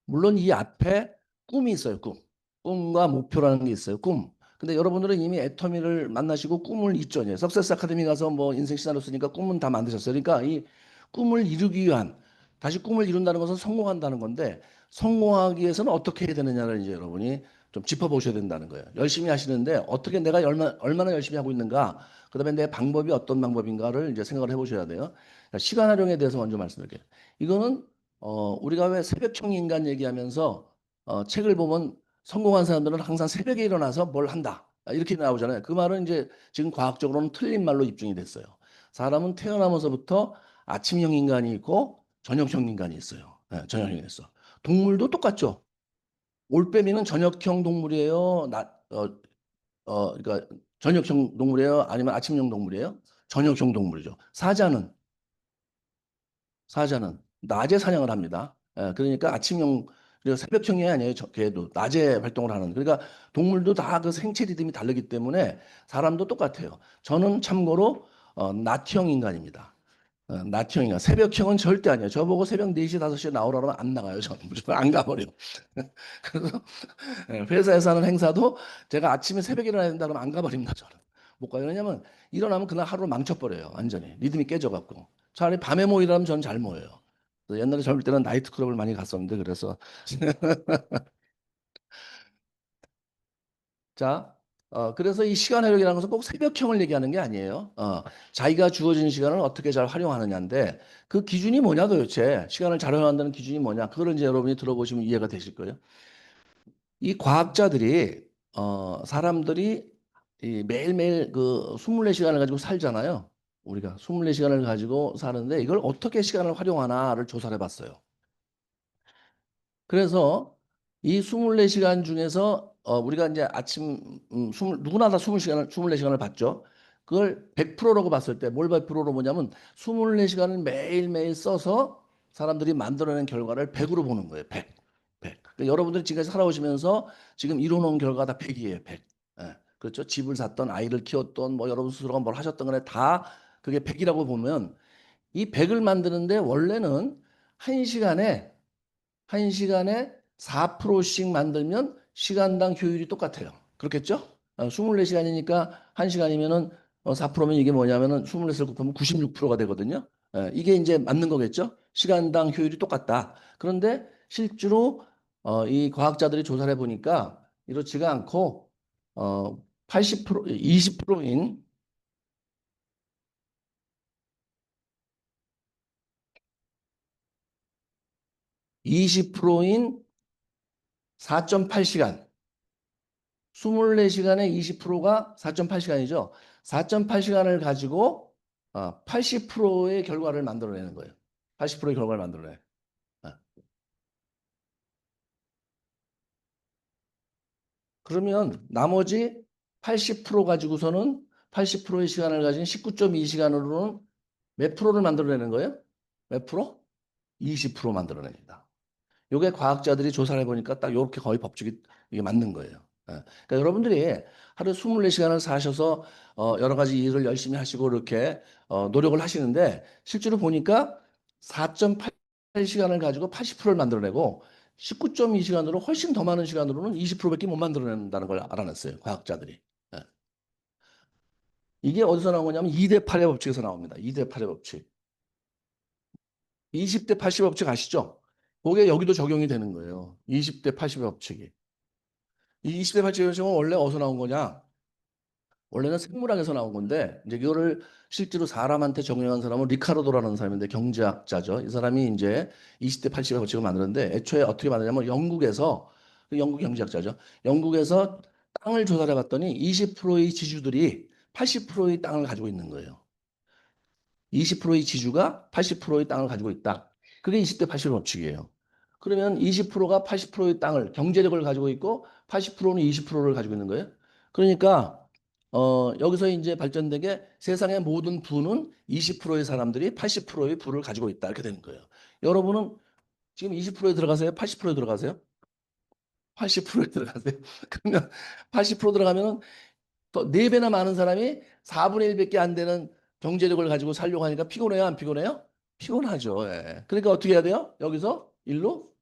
물론 이 앞에 꿈이 있어요, 꿈. 꿈과 목표라는 게 있어요, 꿈. 근데 여러분들은 이미 애터미를 만나시고 꿈을 있죠. 이제 석세스 아카데미 가서 뭐 인생 시나리오 쓰니까 꿈은 다 만드셨어요. 그러니까 이 꿈을 이루기 위한 다시 꿈을 이룬다는 것은 성공한다는 건데 성공하기 위해서는 어떻게 해야 되느냐를 이제 여러분이 좀 짚어보셔야 된다는 거예요. 열심히 하시는데 어떻게 내가 얼마나 열심히 하고 있는가, 그다음에 내 방법이 어떤 방법인가를 이제 생각을 해보셔야 돼요. 시간 활용에 대해서 먼저 말씀드릴게요. 이거는 우리가 왜 새벽형 인간 얘기하면서 책을 보면 성공한 사람들은 항상 새벽에 일어나서 뭘 한다. 이렇게 나오잖아요. 그 말은 이제 지금 과학적으로는 틀린 말로 입증이 됐어요. 사람은 태어나면서부터 아침형 인간이 있고 저녁형 인간이 있어요. 저녁형이 있어. 동물도 똑같죠. 올빼미는 저녁형 동물이에요. 그러니까 저녁형 동물이에요. 아니면 아침형 동물이에요. 저녁형 동물이죠. 사자는 낮에 사냥을 합니다. 그러니까 아침형 그리고 새벽형이 아니에요. 걔도 낮에 활동을 하는. 그러니까 동물도 다 그 생체 리듬이 다르기 때문에 사람도 똑같아요. 저는 참고로 낮형 인간입니다. 낮형 인간. 새벽형은 절대 아니에요. 저보고 새벽 4시, 5시에 나오라 그러면 안 나가요. 저는 무조건 안 가버려. 그래서 회사에서 하는 행사도 제가 아침에 새벽에 일어나야 된다 그러면 안 가버립니다. 저는. 못 가요. 왜냐면 일어나면 그날 하루를 망쳐버려요. 완전히. 리듬이 깨져갖고. 차라리 밤에 모이라면 저는 잘 모여요. 그래서 옛날에 젊을 때는 나이트클럽을 많이 갔었는데 그래서 자, 그래서 이 시간 활용이라는 것은 꼭 새벽형을 얘기하는 게 아니에요. 자기가 주어진 시간을 어떻게 잘 활용하느냐인데 그 기준이 뭐냐 도대체 시간을 잘 활용한다는 기준이 뭐냐 그걸 이제 여러분이 들어보시면 이해가 되실 거예요. 이 과학자들이 사람들이 이 매일매일 그 24시간을 가지고 살잖아요. 우리가 24시간을 가지고 사는데 이걸 어떻게 시간을 활용하나를 조사를 해봤어요. 그래서 이 24시간 중에서 우리가 이제 아침 누구나 다 24시간을 봤죠. 그걸 100%라고 봤을 때 뭘 100%로 뭐냐면 24시간을 매일매일 써서 사람들이 만들어낸 결과를 100으로 보는 거예요. 100. 그러니까 여러분들이 지금까지 살아오시면서 지금 이뤄놓은 결과가 다 100이에요. 100. 예. 그렇죠? 집을 샀던 아이를 키웠던 뭐 여러분 스스로가 뭘 하셨던 간에 다 그게 100이라고 보면 이 100을 만드는데 원래는 1시간에 4%씩 만들면 시간당 효율이 똑같아요. 그렇겠죠? 24시간이니까 1시간이면은 4%면 이게 뭐냐면은 24를 곱하면 96%가 되거든요. 이게 이제 맞는 거겠죠? 시간당 효율이 똑같다. 그런데 실제로 이 과학자들이 조사를 해보니까 이렇지가 않고 80% 20%인 20%인 4.8시간 24시간에 20%가 4.8시간이죠. 4.8시간을 가지고 80%의 결과를 만들어내는 거예요. 80%의 결과를 만들어내. 어. 그러면 나머지 80% 가지고서는 80%의 시간을 가진 19.2시간으로는 몇 프로를 만들어내는 거예요? 몇 프로? 20% 만들어냅니다. 요게 과학자들이 조사를 해보니까 딱 요렇게 거의 법칙이 이게 맞는 거예요. 그러니까 여러분들이 하루 24시간을 사셔서 여러 가지 일을 열심히 하시고 이렇게 노력을 하시는데 실제로 보니까 4.8시간을 가지고 80%를 만들어내고 19.2시간으로 훨씬 더 많은 시간으로는 20%밖에 못 만들어낸다는 걸 알아냈어요. 과학자들이. 예. 이게 어디서 나온 거냐면 2대 8의 법칙에서 나옵니다. 2대 8의 법칙. 20대 80의 법칙 아시죠? 그게 여기도 적용이 되는 거예요. 20대 80의 법칙이. 이 20대 80의 법칙은 원래 어디서 나온 거냐? 원래는 생물학에서 나온 건데 이제 이거를 실제로 사람한테 적용한 사람은 리카르도라는 사람인데 경제학자죠. 이 사람이 이제 20대 80의 법칙을 만들었는데 애초에 어떻게 만드냐면 영국에서 영국 경제학자죠. 영국에서 땅을 조사를 해봤더니 20%의 지주들이 80%의 땅을 가지고 있는 거예요. 20%의 지주가 80%의 땅을 가지고 있다. 그게 20대 80의 법칙이에요. 그러면 20%가 80%의 땅을 경제력을 가지고 있고 80%는 20%를 가지고 있는 거예요. 그러니까 여기서 이제 발전된 게 세상의 모든 부는 20%의 사람들이 80%의 부를 가지고 있다. 이렇게 되는 거예요. 여러분은 지금 20%에 들어가세요? 80%에 들어가세요? 80%에 들어가세요? 그러면 80% 들어가면은 더 4배나 많은 사람이 4분의 1밖에 안 되는 경제력을 가지고 살려고 하니까 피곤해요? 안 피곤해요? 피곤하죠. 예. 그러니까 어떻게 해야 돼요? 여기서 일로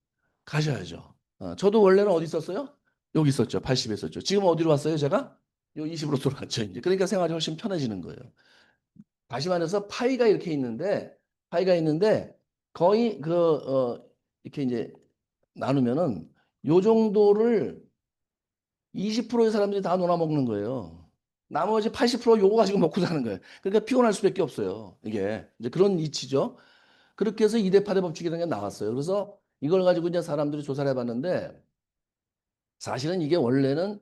가셔야죠. 저도 원래는 어디 있었어요? 여기 있었죠. 80에 있었죠. 지금 어디로 왔어요? 제가? 요 20으로 돌아갔죠. 이제. 그러니까 생활이 훨씬 편해지는 거예요. 다시 말해서 파이가 있는데 거의 이렇게 이제 나누면은 요 정도를 20%의 사람들이 다 놀아먹는 거예요. 나머지 80% 요거 가지고 먹고 사는 거예요. 그러니까 피곤할 수밖에 없어요. 이게 이제 그런 이치죠. 그렇게 해서 2대 8의 법칙이라는 게 나왔어요. 그래서 이걸 가지고 이제 사람들이 조사를 해봤는데 사실은 이게 원래는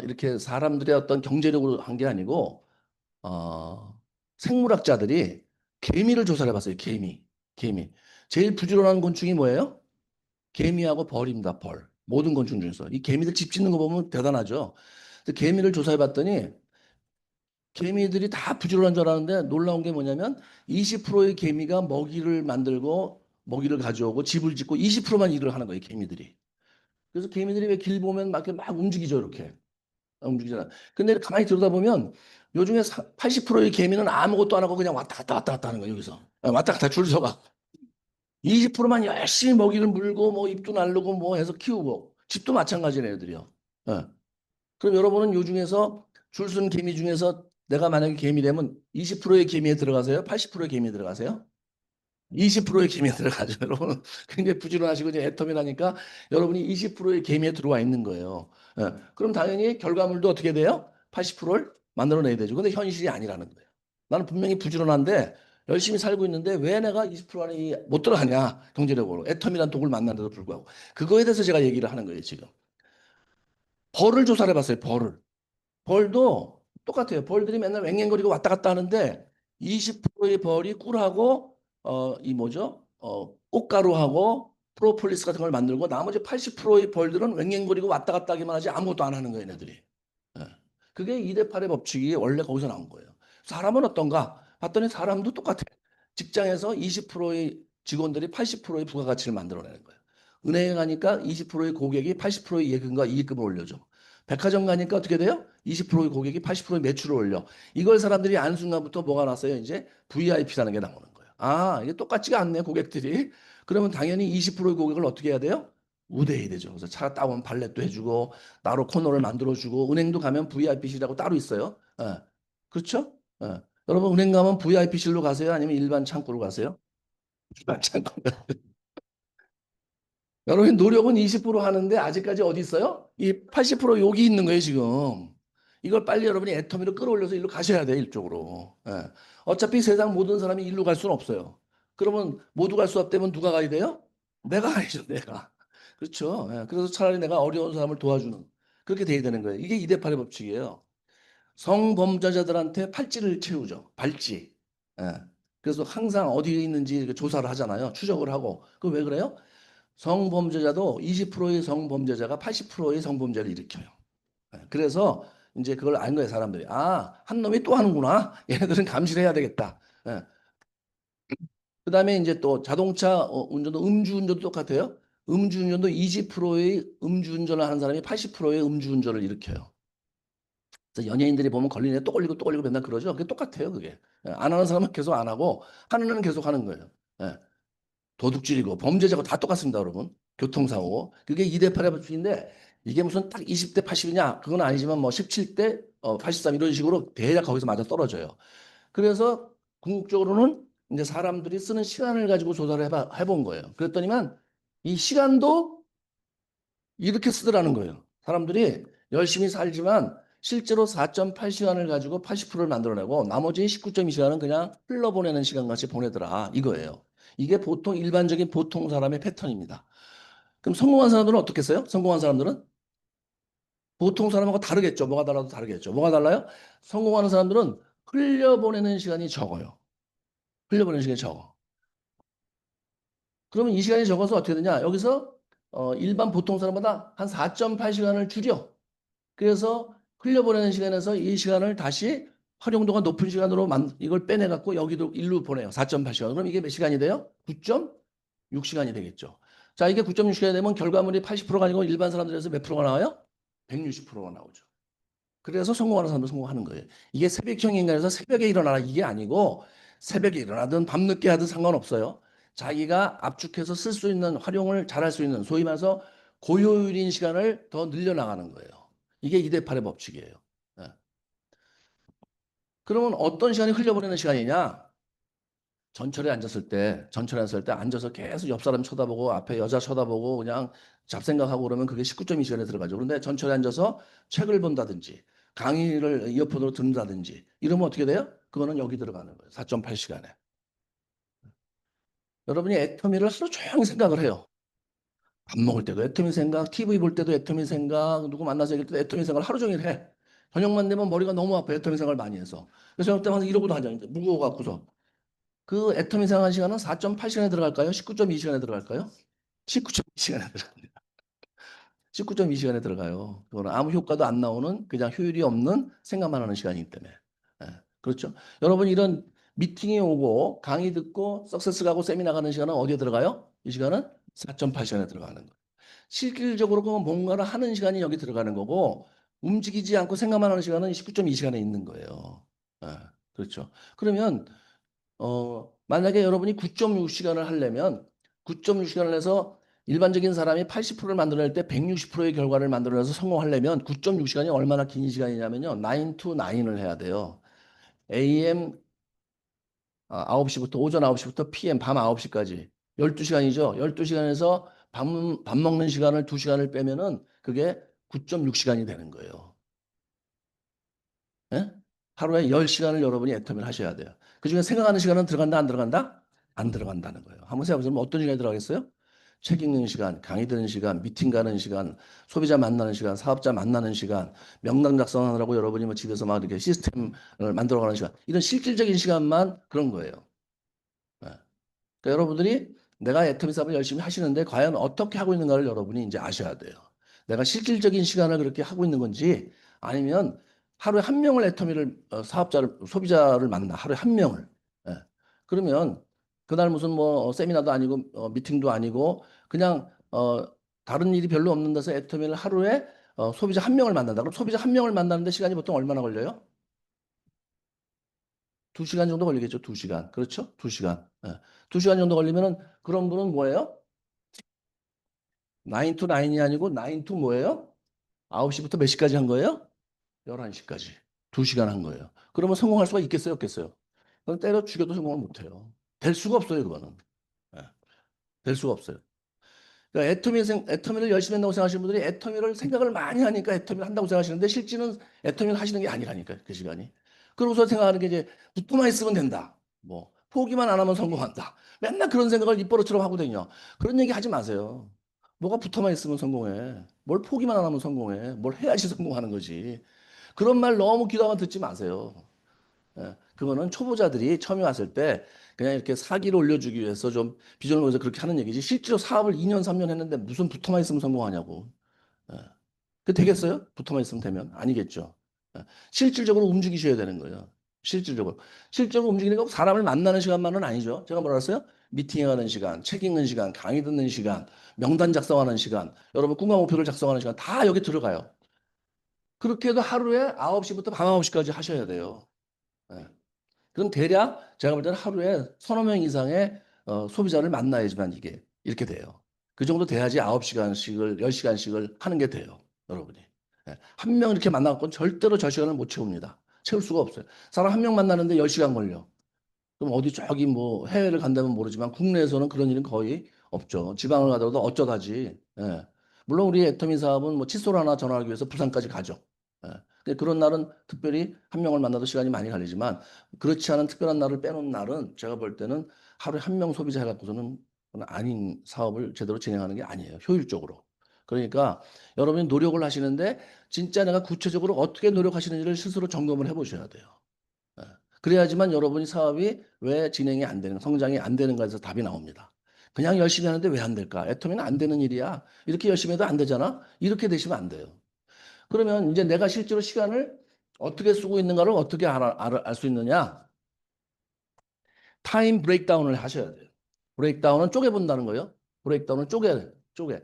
이렇게 사람들의 어떤 경제력으로 한 게 아니고 생물학자들이 개미를 조사를 해봤어요. 개미. 제일 부지런한 곤충이 뭐예요? 개미하고 벌입니다. 벌. 모든 곤충 중에서. 이 개미들 집 짓는 거 보면 대단하죠. 근데 개미를 조사해 봤더니 개미들이 다 부지런한 줄 알았는데 놀라운 게 뭐냐면 20%의 개미가 먹이를 만들고 먹이를 가져오고 집을 짓고 20%만 일을 하는 거예요. 개미들이. 그래서 개미들이 왜 길 보면 막 움직이죠. 이렇게. 움직이잖아. 근데 가만히 들여다보면 요중에 80%의 개미는 아무것도 안 하고 그냥 왔다 갔다 하는 거예요. 여기서. 왔다 갔다 줄 서가. 20%만 열심히 먹이를 물고 뭐 잎도 날르고 뭐 해서 키우고 집도 마찬가지네 애들이요. 예. 그럼 여러분은 요 중에서 줄 쓴 개미 중에서 내가 만약에 개미 되면 20%의 개미에 들어가세요? 80%의 개미에 들어가세요? 20%의 개미에 들어가죠. 여러분 굉장히 부지런하시고 이제 애터미라니까 여러분이 20%의 개미에 들어와 있는 거예요. 예. 그럼 당연히 결과물도 어떻게 돼요? 80%를 만들어내야 되죠. 근데 현실이 아니라는 거예요. 나는 분명히 부지런한데 열심히 살고 있는데 왜 내가 20% 안에 못 들어가냐 경제력으로 애터미란 독을 만났는데도 불구하고 그거에 대해서 제가 얘기를 하는 거예요 지금. 벌을 조사를 해봤어요. 벌도 똑같아요. 벌들이 맨날 왱왱거리고 왔다 갔다 하는데 20%의 벌이 꿀하고 이 뭐죠? 꽃가루하고 프로폴리스 같은 걸 만들고 나머지 80%의 벌들은 왱왱거리고 왔다 갔다 하기만 하지 아무것도 안 하는 거예요, 얘네들이. 예. 그게 2대 8의 법칙이 원래 거기서 나온 거예요. 사람은 어떤가? 봤더니 사람도 똑같아. 직장에서 20%의 직원들이 80%의 부가가치를 만들어내는 거예요. 은행에 가니까 20%의 고객이 80%의 예금과 이익금을 올려줘. 백화점 가니까 어떻게 돼요? 20%의 고객이 80%의 매출을 올려. 이걸 사람들이 아는 순간부터 뭐가 났어요? 이제 VIP라는 게 나오는 거예요. 아, 이게 똑같지가 않네, 고객들이. 그러면 당연히 20%의 고객을 어떻게 해야 돼요? 우대해야 되죠. 그래서 차 따오면 발렛도 해주고, 따로 코너를 만들어주고, 은행도 가면 VIP실이라고 따로 있어요. 예. 그렇죠? 예. 여러분, 은행 가면 VIP실로 가세요? 아니면 일반 창구로 가세요? 일반 창구. 여러분 노력은 20% 하는데 아직까지 어디 있어요? 이 80% 여기 있는 거예요, 지금. 이걸 빨리 여러분이 애터미로 끌어올려서 일로 가셔야 돼요, 이쪽으로. 예. 어차피 세상 모든 사람이 일로 갈 수는 없어요. 그러면 모두 갈 수 없다면 누가 가야 돼요? 내가 가야죠, 내가. 그렇죠. 예. 그래서 차라리 내가 어려운 사람을 도와주는 그렇게 돼야 되는 거예요. 이게 2대8의 법칙이에요. 성범죄자들한테 팔찌를 채우죠. 발찌. 예. 그래서 항상 어디에 있는지 이렇게 조사를 하잖아요. 추적을 하고. 그 왜 그래요? 성범죄자도 20%의 성범죄자가 80%의 성범죄를 일으켜요. 예, 그래서 이제 그걸 안 거예요, 사람들이. 아, 한 놈이 또 하는구나. 얘네들은 감시를 해야 되겠다. 예. 그다음에 이제 또 자동차 운전도 음주운전도 똑같아요. 음주운전도 20%의 음주운전을 하는 사람이 80%의 음주운전을 일으켜요. 그래서 연예인들이 보면 걸린 애 또 걸리고 또 걸리고 맨날 그러죠. 그게 똑같아요, 그게. 예, 안 하는 사람은 계속 안 하고 하는 애는 계속 하는 거예요. 예. 도둑질이고 범죄자고 다 똑같습니다, 여러분. 교통사고. 그게 2대8의 법칙인데 이게 무슨 딱 20대 80이냐? 그건 아니지만 뭐 17대 83 이런 식으로 대략 거기서 맞아 떨어져요. 그래서 궁극적으로는 이제 사람들이 쓰는 시간을 가지고 조사를 해본 거예요. 그랬더니만 이 시간도 이렇게 쓰더라는 거예요. 사람들이 열심히 살지만 실제로 4.8시간을 가지고 80%를 만들어내고 나머지 19.2시간은 그냥 흘러보내는 시간 같이 보내더라 이거예요. 이게 보통 일반적인 보통 사람의 패턴입니다. 그럼 성공한 사람들은 어떻겠어요? 성공한 사람들은 보통 사람하고 다르겠죠. 뭐가 달라도 다르겠죠. 뭐가 달라요? 성공하는 사람들은 흘려보내는 시간이 적어요. 흘려보내는 시간이 적어. 그러면 이 시간이 적어서 어떻게 되냐? 여기서 일반 보통 사람보다 한 4.8시간을 줄여. 그래서 흘려보내는 시간에서 이 시간을 다시 활용도가 높은 시간으로 이걸 빼내갖고 여기도 일로 보내요. 4.8시간. 그럼 이게 몇 시간이 돼요? 9.6시간이 되겠죠. 자, 이게 9.6시간이 되면 결과물이 80%가 아니고 일반 사람들에서 몇 프로가 나와요? 160%가 나오죠. 그래서 성공하는 사람도 성공하는 거예요. 이게 새벽형 인간에서 새벽에 일어나라 이게 아니고 새벽에 일어나든 밤늦게 하든 상관없어요. 자기가 압축해서 쓸 수 있는 활용을 잘할 수 있는 소위 말해서 고효율인 시간을 더 늘려나가는 거예요. 이게 2대8의 법칙이에요. 예. 그러면 어떤 시간이 흘려보내는 시간이냐? 전철에 앉았을 때 앉아서 계속 옆 사람 쳐다보고 앞에 여자 쳐다보고 그냥 잡생각하고 그러면 그게 19.2시간에 들어가죠. 그런데 전철에 앉아서 책을 본다든지 강의를 이어폰으로 듣는다든지 이러면 어떻게 돼요? 그거는 여기 들어가는 거예요. 4.8시간에. 여러분이 애터미를 하루 종일 생각을 해요. 밥 먹을 때도 애터미 생각, TV 볼 때도 애터미 생각, 누구 만나서 얘기할 때도 애터미 생각을 하루 종일 해. 저녁만 되면 머리가 너무 아파. 애터미 생각을 많이 해서. 그래서 저녁 때 항상 이러고도 하죠. 무거워갖고서. 그 애터미 생각한 시간은 4.8시간에 들어갈까요? 19.2시간에 들어갈까요? 19.2시간에 들어갑니다. 19.2시간에 들어가요. 그거는 아무 효과도 안 나오는 그냥 효율이 없는 생각만 하는 시간이기 때문에. 예, 그렇죠. 여러분 이런 미팅이 오고 강의 듣고 석세스 가고 세미나 가는 시간은 어디에 들어가요? 이 시간은 4.8시간에 들어가는 거예요. 실질적으로 그 뭔가를 하는 시간이 여기 들어가는 거고 움직이지 않고 생각만 하는 시간은 19.2시간에 있는 거예요. 예, 그렇죠. 그러면 만약에 여러분이 9.6시간을 하려면 9.6시간을 해서 일반적인 사람이 80%를 만들어낼 때 160%의 결과를 만들어내서 성공하려면 9.6시간이 얼마나 긴 시간이냐면요. 9 to 9을 해야 돼요. AM 9시부터 오전 9시부터 PM 밤 9시까지 12시간이죠. 12시간에서 밥 먹는 시간을 2시간을 빼면은 그게 9.6시간이 되는 거예요. 예? 하루에 10시간을 여러분이 애터미를 하셔야 돼요. 그중에 생각하는 시간은 들어간다, 안 들어간다? 안 들어간다는 거예요. 한번 생각해보세요. 어떤 시간이 들어가겠어요? 책 읽는 시간, 강의 듣는 시간, 미팅 가는 시간, 소비자 만나는 시간, 사업자 만나는 시간, 명당 작성하느라고 여러분이 뭐 집에서 막 이렇게 시스템을 만들어가는 시간, 이런 실질적인 시간만 그런 거예요. 네. 그러니까 여러분들이 내가 애터미 사업을 열심히 하시는데 과연 어떻게 하고 있는가를 여러분이 이제 아셔야 돼요. 내가 실질적인 시간을 그렇게 하고 있는 건지 아니면 하루에 한 명을 애터미를 사업자를 소비자를 만나 하루에 한 명을. 예. 그러면 그날 무슨 뭐 세미나도 아니고 미팅도 아니고 그냥 다른 일이 별로 없는 데서 애터미를 하루에 소비자 한 명을 만난다. 그럼 소비자 한 명을 만나는데 시간이 보통 얼마나 걸려요? 2시간 정도 걸리겠죠. 2시간. 그렇죠? 2시간. 예. 2시간 정도 걸리면은 그런 분은 뭐예요? 9 to 9이 아니고 9 to 뭐예요? 9시부터 몇 시까지 한 거예요? 11시까지. 2시간 한 거예요. 그러면 성공할 수가 있겠어요? 없겠어요? 그건 때려 죽여도 성공을 못 해요. 될 수가 없어요, 그거는. 예. 될 수가 없어요. 그러니까 애터미를 열심히 한다고 생각하시는 분들이 애터미를 생각을 많이 하니까 애터미를 한다고 생각하시는데 실제는 애터미를 하시는 게 아니라니까요, 그 시간이. 그러고서 생각하는 게 이제 붙고만 있으면 된다. 뭐 포기만 안 하면 성공한다. 맨날 그런 생각을 입버릇처럼 하거든요. 그런 얘기 하지 마세요. 뭐가 붙어만 있으면 성공해. 뭘 포기만 안 하면 성공해. 뭘 해야지 성공하는 거지. 그런 말 너무 귀담아 듣지 마세요. 예, 그거는 초보자들이 처음에 왔을 때 그냥 이렇게 사기를 올려주기 위해서 좀 비전을 보여서 그렇게 하는 얘기지. 실제로 사업을 2년, 3년 했는데 무슨 붙어만 있으면 성공하냐고. 예. 그 되겠어요? 붙어만 있으면 되면? 아니겠죠. 예. 실질적으로 움직이셔야 되는 거예요. 실질적으로. 실질적으로 움직이는 거 사람을 만나는 시간만은 아니죠. 제가 뭐라 했어요? 미팅하는 시간, 책 읽는 시간, 강의 듣는 시간, 명단 작성하는 시간, 여러분 꿈과 목표를 작성하는 시간 다 여기 들어가요. 그렇게 해도 하루에 9시부터 밤 9시까지 하셔야 돼요. 예. 그럼 대략 제가 볼 때는 하루에 서너 명 이상의 소비자를 만나야지만 이게 이렇게 돼요. 그 정도 돼야지 9시간씩을 10시간씩을 하는 게 돼요. 여러분이. 예. 한 명 이렇게 만나고 절대로 저 시간을 못 채웁니다. 채울 수가 없어요. 사람 한 명 만나는데 10시간 걸려. 그럼 어디 저기 뭐 해외를 간다면 모르지만 국내에서는 그런 일은 거의 없죠. 지방을 가더라도 어쩌다지. 예. 물론 우리 애터미 사업은 뭐 칫솔 하나 전화하기 위해서 부산까지 가죠. 예. 근데 그런 날은 특별히 한 명을 만나도 시간이 많이 걸리지만 그렇지 않은 특별한 날을 빼놓은 날은 제가 볼 때는 하루에 한 명 소비자 해갖고서는 그건 아닌 사업을 제대로 진행하는 게 아니에요. 효율적으로. 그러니까 여러분이 노력을 하시는데 진짜 내가 구체적으로 어떻게 노력하시는지를 스스로 점검을 해보셔야 돼요. 예. 그래야지만 여러분이 사업이 왜 진행이 안 되는, 성장이 안 되는가에서 답이 나옵니다. 그냥 열심히 하는데 왜 안 될까? 애터미는 안 되는 일이야. 이렇게 열심히 해도 안 되잖아? 이렇게 되시면 안 돼요. 그러면 이제 내가 실제로 시간을 어떻게 쓰고 있는가를 어떻게 알 수 있느냐? 타임 브레이크다운을 하셔야 돼요. 브레이크다운은 쪼개본다는 거예요. 브레이크다운은 쪼개.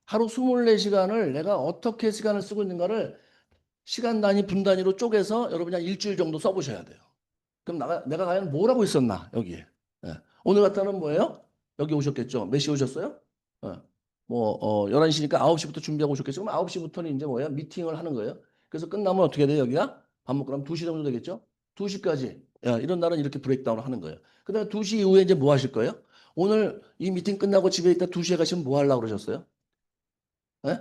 하루 24시간을 내가 어떻게 시간을 쓰고 있는가를 시간 단위, 분 단위로 쪼개서 여러분이 한 일주일 정도 써보셔야 돼요. 그럼 내가 과연 뭘 하고 있었나, 여기에. 예. 오늘 같아는 뭐예요? 여기 오셨겠죠? 몇 시에 오셨어요? 예. 11시니까 9시부터 준비하고 오셨겠죠? 그럼 9시부터는 이제 뭐예요? 미팅을 하는 거예요. 그래서 끝나면 어떻게 돼요, 여기가? 밥 먹고 나면 2시 정도 되겠죠? 2시까지. 이런 날은 이렇게 브레이크다운을 하는 거예요. 그 다음에 2시 이후에 이제 뭐 하실 거예요? 오늘 이 미팅 끝나고 집에 있다 2시에 가시면 뭐 하려고 그러셨어요? 예?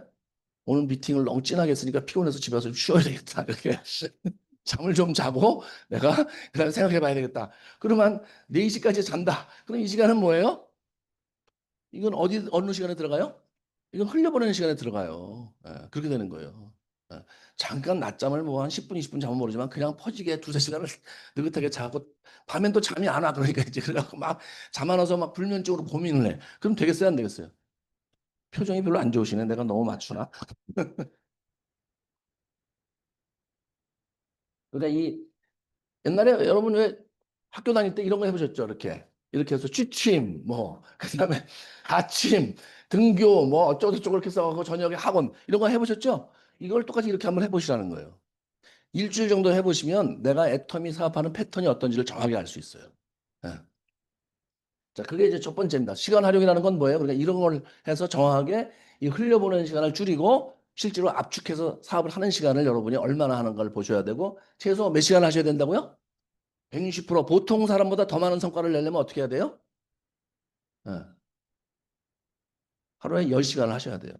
오늘 미팅을 너무 진하게 했으니까 피곤해서 집에 가서 좀 쉬어야 되겠다. 이렇게. 잠을 좀 자고 내가 그다음에 생각해 봐야 되겠다. 그러면 4시까지 잔다. 그럼 이 시간은 뭐예요? 이건 어느 시간에 들어가요? 이건 흘려보내는 시간에 들어가요. 그렇게 되는 거예요. 잠깐 낮잠을 뭐 한 10분, 20분 자면 모르지만 그냥 퍼지게 두세 시간을 느긋하게 자고 밤엔 또 잠이 안 와. 그러니까 이제 그래갖고 막 잠 안 와서 막 불면증으로 고민을 해. 그럼 되겠어요? 안 되겠어요? 표정이 별로 안 좋으시네. 내가 너무 맞추나? 그러니까 이 옛날에 여러분 왜 학교 다닐 때 이런 거 해보셨죠? 이렇게 해서 취침 뭐 그다음에 아침 등교 뭐 어쩌고저쩌고 이렇게 써가고 저녁에 학원 이런 거 해보셨죠? 이걸 똑같이 이렇게 한번 해보시라는 거예요. 일주일 정도 해보시면 내가 애터미 사업하는 패턴이 어떤지를 정확히 알 수 있어요. 예. 자, 그게 이제 첫 번째입니다. 시간 활용이라는 건 뭐예요? 그러니까 이런 걸 해서 정확하게 이 흘려보내는 시간을 줄이고 실제로 압축해서 사업을 하는 시간을 여러분이 얼마나 하는 걸 보셔야 되고 최소 몇 시간 하셔야 된다고요? 160% 보통 사람보다 더 많은 성과를 내려면 어떻게 해야 돼요? 예. 하루에 10시간을 하셔야 돼요.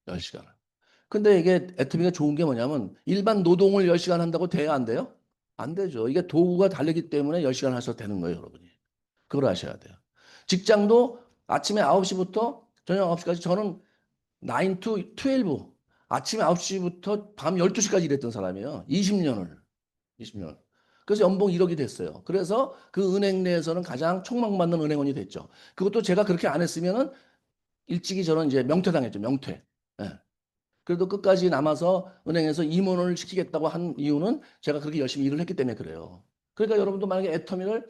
10시간을. 근데 이게 애터미가 좋은 게 뭐냐면 일반 노동을 10시간 한다고 돼야 안 돼요? 안 되죠. 이게 도구가 다르기 때문에 10시간 하셔도 되는 거예요, 여러분이. 그걸 아셔야 돼요. 직장도 아침에 9시부터 저녁 9시까지 저는 9 to 12 아침에 9시부터 밤 12시까지 일했던 사람이에요. 20년을. 20년. 그래서 연봉 1억이 됐어요. 그래서 그 은행 내에서는 가장 촉망받는 은행원이 됐죠. 그것도 제가 그렇게 안 했으면은 일찍이 저는 이제 명퇴당했죠. 명퇴. 예. 그래도 끝까지 남아서 은행에서 임원을 시키겠다고 한 이유는 제가 그렇게 열심히 일을 했기 때문에 그래요. 그러니까 여러분도 만약에 애터미를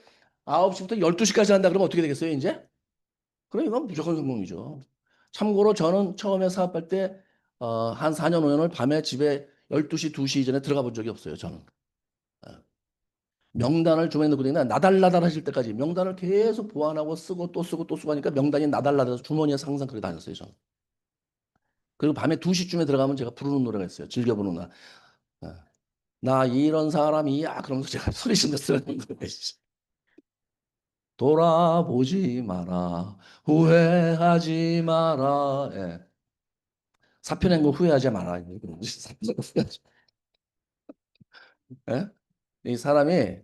9시부터 12시까지 한다 그러면 어떻게 되겠어요, 이제? 그럼 이건 무조건 성공이죠. 참고로 저는 처음에 사업할 때 한 4년, 5년을 밤에 집에 12시, 2시 이전에 들어가 본 적이 없어요, 저는. 어, 명단을 주머니에 넣고 다니나 나달나달 하실 때까지 명단을 계속 보완하고 쓰고 또 쓰고 또 쓰고 하니까 명단이 나달나달해서 주머니에 항상 그렇게 다녔어요, 저는. 그리고 밤에 2시쯤에 들어가면 제가 부르는 노래가 있어요. 즐겨 부르는 노래. 어, 나 이런 사람이야. 그러면서 제가 소리 지르면서 쓰는 거예요. 돌아보지 마라. 후회하지 마라. 예. 사표 낸 거 후회하지 마라. 후회하지. 예? 이 사람이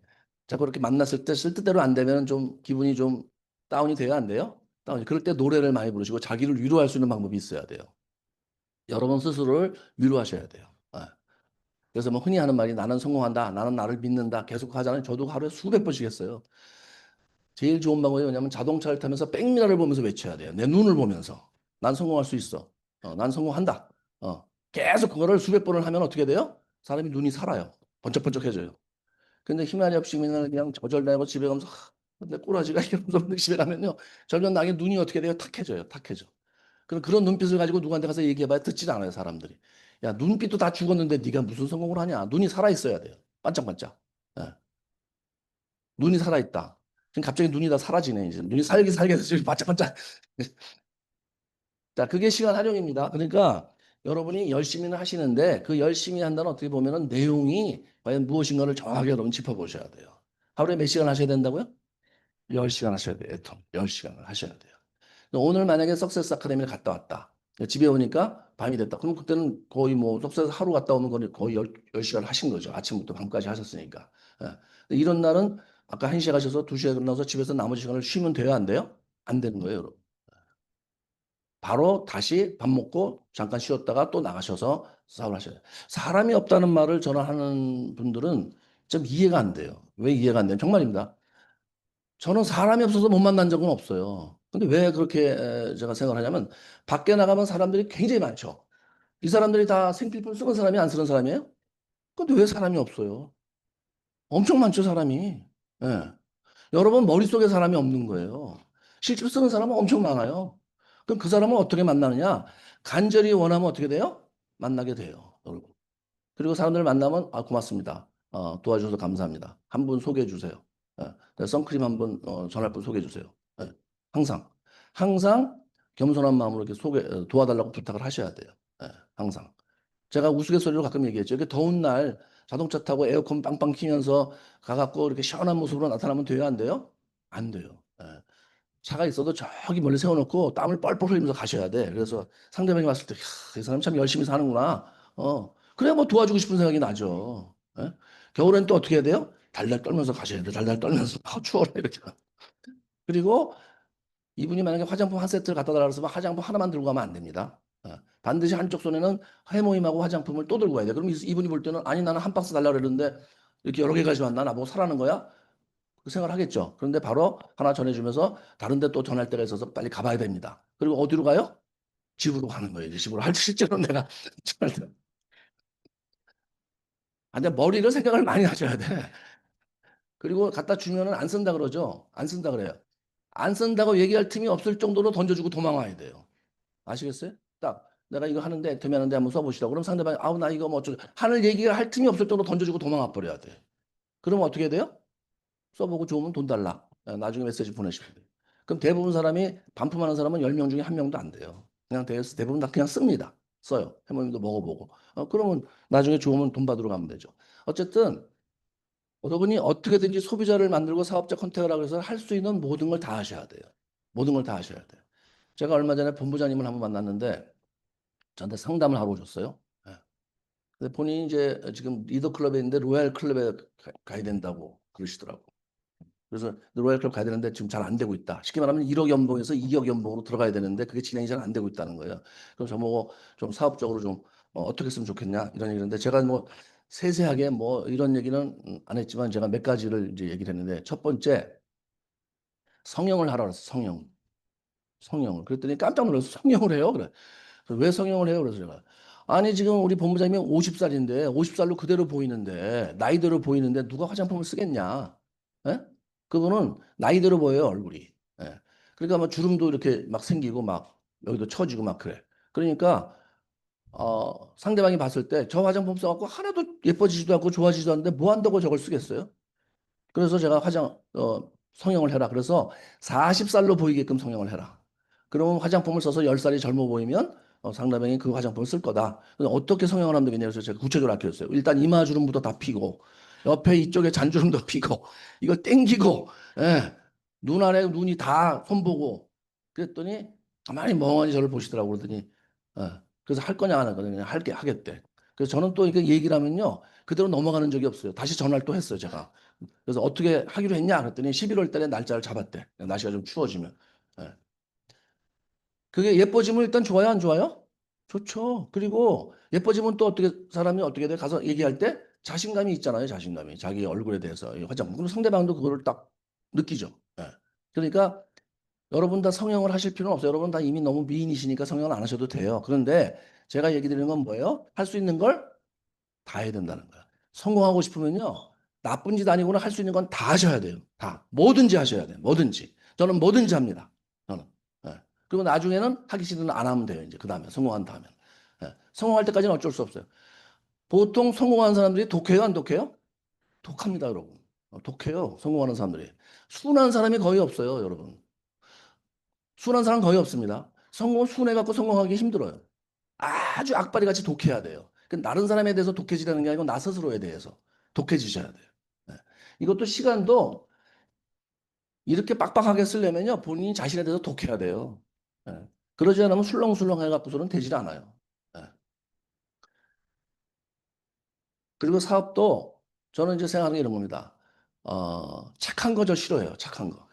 자꾸 그렇게 만났을 때 쓸 뜻대로 안 되면 좀 기분이 좀 다운이 돼야 안 돼요? 다운이. 그럴 때 노래를 많이 부르시고 자기를 위로할 수 있는 방법이 있어야 돼요. 여러분 스스로를 위로하셔야 돼요. 예. 그래서 뭐 흔히 하는 말이 나는 성공한다. 나는 나를 믿는다. 계속 하잖아요. 저도 하루에 수백 번씩 했어요. 제일 좋은 방법이 뭐냐면 자동차를 타면서 백미러를 보면서 외쳐야 돼요. 내 눈을 보면서. 난 성공할 수 있어. 난 성공한다. 계속 그거를 수백 번을 하면 어떻게 돼요? 사람이 눈이 살아요. 번쩍번쩍해져요. 근데 희망이 없이면 그냥 저절나고 집에 가면서 내 꼬라지가 이러면서 집에 가면요. 절벽나게 눈이 어떻게 돼요? 탁해져요. 탁해져. 그런 눈빛을 가지고 누구한테 가서 얘기해봐야 듣지 않아요. 사람들이. 야, 눈빛도 다 죽었는데 네가 무슨 성공을 하냐. 눈이 살아있어야 돼요. 반짝반짝. 예. 눈이 살아있다. 지금 갑자기 눈이 다 사라지네. 이제 눈이 살기 살게 해서 지금 반짝반짝. 자, 그게 시간 활용입니다. 그러니까 여러분이 열심히는 하시는데 그 열심히 한다는 어떻게 보면은 내용이 과연 무엇인가를 정확하게 여러분 짚어보셔야 돼요. 하루에 몇 시간 하셔야 된다고요? 10시간 하셔야 돼요. 애통. 10시간을 하셔야 돼요. 오늘 만약에 석세스 아카데미를 갔다 왔다. 집에 오니까 밤이 됐다. 그럼 그때는 거의 뭐 석세스 하루 갔다 오면 거의 10시간 하신 거죠. 아침부터 밤까지 하셨으니까. 예. 이런 날은 아까 1시에 가셔서 2시에 끝나서 집에서 나머지 시간을 쉬면 돼요? 안 돼요? 안 되는 거예요, 여러분. 바로 다시 밥 먹고 잠깐 쉬었다가 또 나가셔서 사업을 하셔야 돼요. 사람이 없다는 말을 전화하는 분들은 좀 이해가 안 돼요. 왜 이해가 안 돼요? 정말입니다. 저는 사람이 없어서 못 만난 적은 없어요. 근데 왜 그렇게 제가 생각을 하냐면 밖에 나가면 사람들이 굉장히 많죠. 이 사람들이 다 생필품 쓰는 사람이 안 쓰는 사람이에요? 근데 왜 사람이 없어요? 엄청 많죠, 사람이. 예. 여러분 머릿속에 사람이 없는 거예요. 실제로 쓰는 사람은 엄청 많아요. 그럼 그 사람을 어떻게 만나느냐? 간절히 원하면 어떻게 돼요? 만나게 돼요, 여러분. 그리고 사람들을 만나면 고맙습니다. 도와주셔서 감사합니다. 한 분 소개해 주세요. 선크림 한 분 전할 분 소개해 주세요. 예, 항상 항상 겸손한 마음으로 이렇게 도와달라고 부탁을 하셔야 돼요. 예, 항상. 제가 우스갯소리로 가끔 얘기했죠. 이렇게 더운 날 자동차 타고 에어컨 빵빵 키면서 가갖고 이렇게 시원한 모습으로 나타나면 돼요, 안 돼요? 안 돼요. 예. 차가 있어도 저기 멀리 세워놓고 땀을 뻘뻘 흘리면서 가셔야 돼. 그래서 상대방이 봤을 때, 이 사람 참 열심히 사는구나. 그래, 뭐 도와주고 싶은 생각이 나죠. 예? 겨울엔 또 어떻게 해야 돼요? 달달 떨면서 가셔야 돼. 달달 떨면서. 추워라, 이렇게. 그리고 이분이 만약에 화장품 한 세트를 갖다 달라고 했으면 화장품 하나만 들고 가면 안 됩니다. 반드시 한쪽 손에는 해모임하고 화장품을 또 들고 가야 돼. 그럼 이분이 볼 때는 아니 나는 한 박스 달라고 그랬는데 이렇게 여러 개 가져왔나? 나보고 사라는 거야? 그 생각을 하겠죠. 그런데 바로 하나 전해주면서 다른 데 또 전할 때가 있어서 빨리 가봐야 됩니다. 그리고 어디로 가요? 집으로 가는 거예요. 이제 집으로. 실제로 내가 전할 때. 근데 머리를 생각을 많이 하셔야 돼. 그리고 갖다 주면은 안 쓴다 그러죠. 안 쓴다 그래요. 안 쓴다고 얘기할 틈이 없을 정도로 던져주고 도망와야 돼요. 아시겠어요? 딱 내가 이거 하는데 애터미하는데 한번 써보시라고. 그럼 상대방이 아우 나 이거 뭐 어쩌고 하늘 얘기가 할 틈이 없을 정도로 던져주고 도망와 버려야 돼. 그러면 어떻게 돼요? 써보고 좋으면 돈 달라. 나중에 메시지 보내시면 돼요. 그럼 대부분 사람이 반품하는 사람은 10명 중에 1명도 안 돼요. 그냥 대부분 다 그냥 씁니다. 써요. 해모님도 먹어보고. 그러면 나중에 좋으면 돈 받으러 가면 되죠. 어쨌든 여러분이 어떻게든지 소비자를 만들고 사업자 컨택을 하고 해서 할 수 있는 모든 걸 다 하셔야 돼요. 모든 걸 다 하셔야 돼요. 제가 얼마 전에 본부장님을 한번 만났는데 저한테 상담을 하러 오셨어요. 예. 근데 본인이 이제 지금 리더 클럽에 있는데 로얄 클럽에 가야 된다고 그러시더라고. 그래서 로얄 클럽 가야 되는데 지금 잘 안 되고 있다. 쉽게 말하면 1억 연봉에서 2억 연봉으로 들어가야 되는데 그게 진행이 잘 안 되고 있다는 거예요. 그럼 저보고 좀 사업적으로 좀 어떻게 했으면 좋겠냐 이런 얘기를 했는데 제가 뭐 세세하게 뭐 이런 얘기는 안 했지만 제가 몇 가지를 이제 얘기를 했는데 첫 번째 성형을 하라 그랬어. 성형을. 그랬더니 깜짝 놀라서 성형을 해요. 그래. 그래서 왜 성형을 해요? 그래서 제가 아니 지금 우리 본부장님이 50살인데 50살로 그대로 보이는데 나이대로 보이는데 누가 화장품을 쓰겠냐? 예? 그거는 나이대로 보여요 얼굴이. 예. 그러니까 막 주름도 이렇게 막 생기고 막 여기도 처지고 막 그래. 그러니까 상대방이 봤을 때 저 화장품 써갖고 하나도 예뻐지지도 않고 좋아지지도 않는데 뭐 한다고 저걸 쓰겠어요? 그래서 제가 성형을 해라. 그래서 40살로 보이게끔 성형을 해라. 그러면 화장품을 써서 10살이 젊어 보이면 상대방이 그 화장품을 쓸 거다. 그래서 어떻게 성형을 하면 되겠냐. 그래서 제가 구체적으로 알려줬어요. 일단 이마주름부터 다 피고, 옆에 이쪽에 잔주름도 피고, 이걸 땡기고, 예. 눈 아래 눈이 다 손보고. 그랬더니 가만히 멍하니 저를 보시더라고. 그러더니, 그래서 할 거냐 안 할 거냐. 그냥 하겠대. 그래서 저는 또 이렇게 얘기를 하면요. 그대로 넘어가는 적이 없어요. 다시 전화를 또 했어요, 제가. 그래서 어떻게 하기로 했냐 그랬더니 11월 달에 날짜를 잡았대. 날씨가 좀 추워지면. 예. 그게 예뻐지면 일단 좋아요, 안 좋아요? 좋죠. 그리고 예뻐지면 또 어떻게 사람이 어떻게 돼? 가서 얘기할 때 자신감이 있잖아요, 자신감이. 자기 얼굴에 대해서 이 화장품. 그럼 상대방도 그거를 딱 느끼죠. 예. 그러니까 여러분 다 성형을 하실 필요는 없어요. 여러분 다 이미 너무 미인이시니까 성형을 안 하셔도 돼요. 그런데 제가 얘기 드리는 건 뭐예요? 할 수 있는 걸 다 해야 된다는 거야. 성공하고 싶으면요. 나쁜 짓 아니고는 할 수 있는 건 다 하셔야 돼요. 다. 뭐든지 하셔야 돼요. 뭐든지. 저는 뭐든지 합니다. 저는. 예. 그리고 나중에는 하기 싫으면 안 하면 돼요. 이제 그 다음에 성공한 다음에. 예. 성공할 때까지는 어쩔 수 없어요. 보통 성공한 사람들이 독해요, 안 독해요? 독합니다, 여러분. 독해요. 성공하는 사람들이. 순한 사람이 거의 없어요, 여러분. 순한 사람 거의 없습니다. 순해갖고 성공하기 힘들어요. 아주 악바리 같이 독해야 돼요. 다른 사람에 대해서 독해지라는 게 아니고 나 스스로에 대해서 독해지셔야 돼요. 네. 이것도 시간도 이렇게 빡빡하게 쓰려면요. 본인이 자신에 대해서 독해야 돼요. 네. 그러지 않으면 술렁술렁 해갖고서는 되질 않아요. 네. 그리고 사업도 저는 이제 생각하는 게 이런 겁니다. 착한 거 저 싫어해요. 착한 거.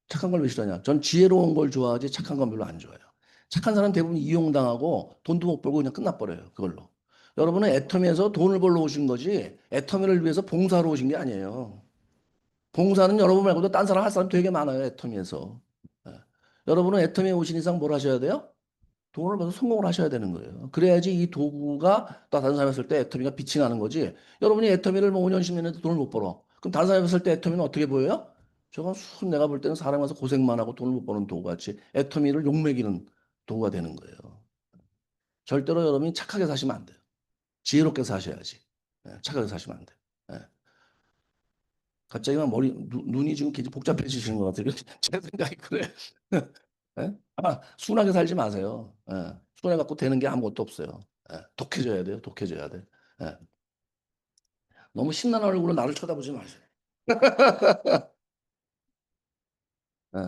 착한 걸 왜 싫어하냐? 전 지혜로운 걸 좋아하지 착한 건 별로 안 좋아해요. 착한 사람 대부분 이용당하고 돈도 못 벌고 그냥 끝나버려요. 그걸로. 여러분은 애터미에서 돈을 벌러 오신 거지 애터미를 위해서 봉사하러 오신 게 아니에요. 봉사는 여러분 말고도 딴 사람 할 사람 되게 많아요. 애터미에서. 예. 여러분은 애터미에 오신 이상 뭘 하셔야 돼요? 돈을 벌어서 성공을 하셔야 되는 거예요. 그래야지 이 도구가 또 다른 사람이 했을 때 애터미가 빛이 나는 거지. 여러분이 애터미를 뭐 5년, 10년 해도 돈을 못 벌어. 그럼 다른 사람이 했을 때 애터미는 어떻게 보여요? 저건 내가 볼 때는 사람 와서 고생만 하고 돈을 못 버는 도구 같이 애터미를 욕먹이는 도구가 되는 거예요. 절대로 여러분이 착하게 사시면 안 돼요. 지혜롭게 사셔야지. 예, 착하게 사시면 안 돼요. 예. 갑자기 막 눈이 지금 굉장히 복잡해지시는 것 같아요. 제 생각이 그래. 예? 순하게 살지 마세요. 예. 순해 갖고 되는 게 아무것도 없어요. 예. 독해져야 돼요. 독해져야 돼. 예. 너무 신나는 얼굴로 나를 쳐다보지 마세요. 예.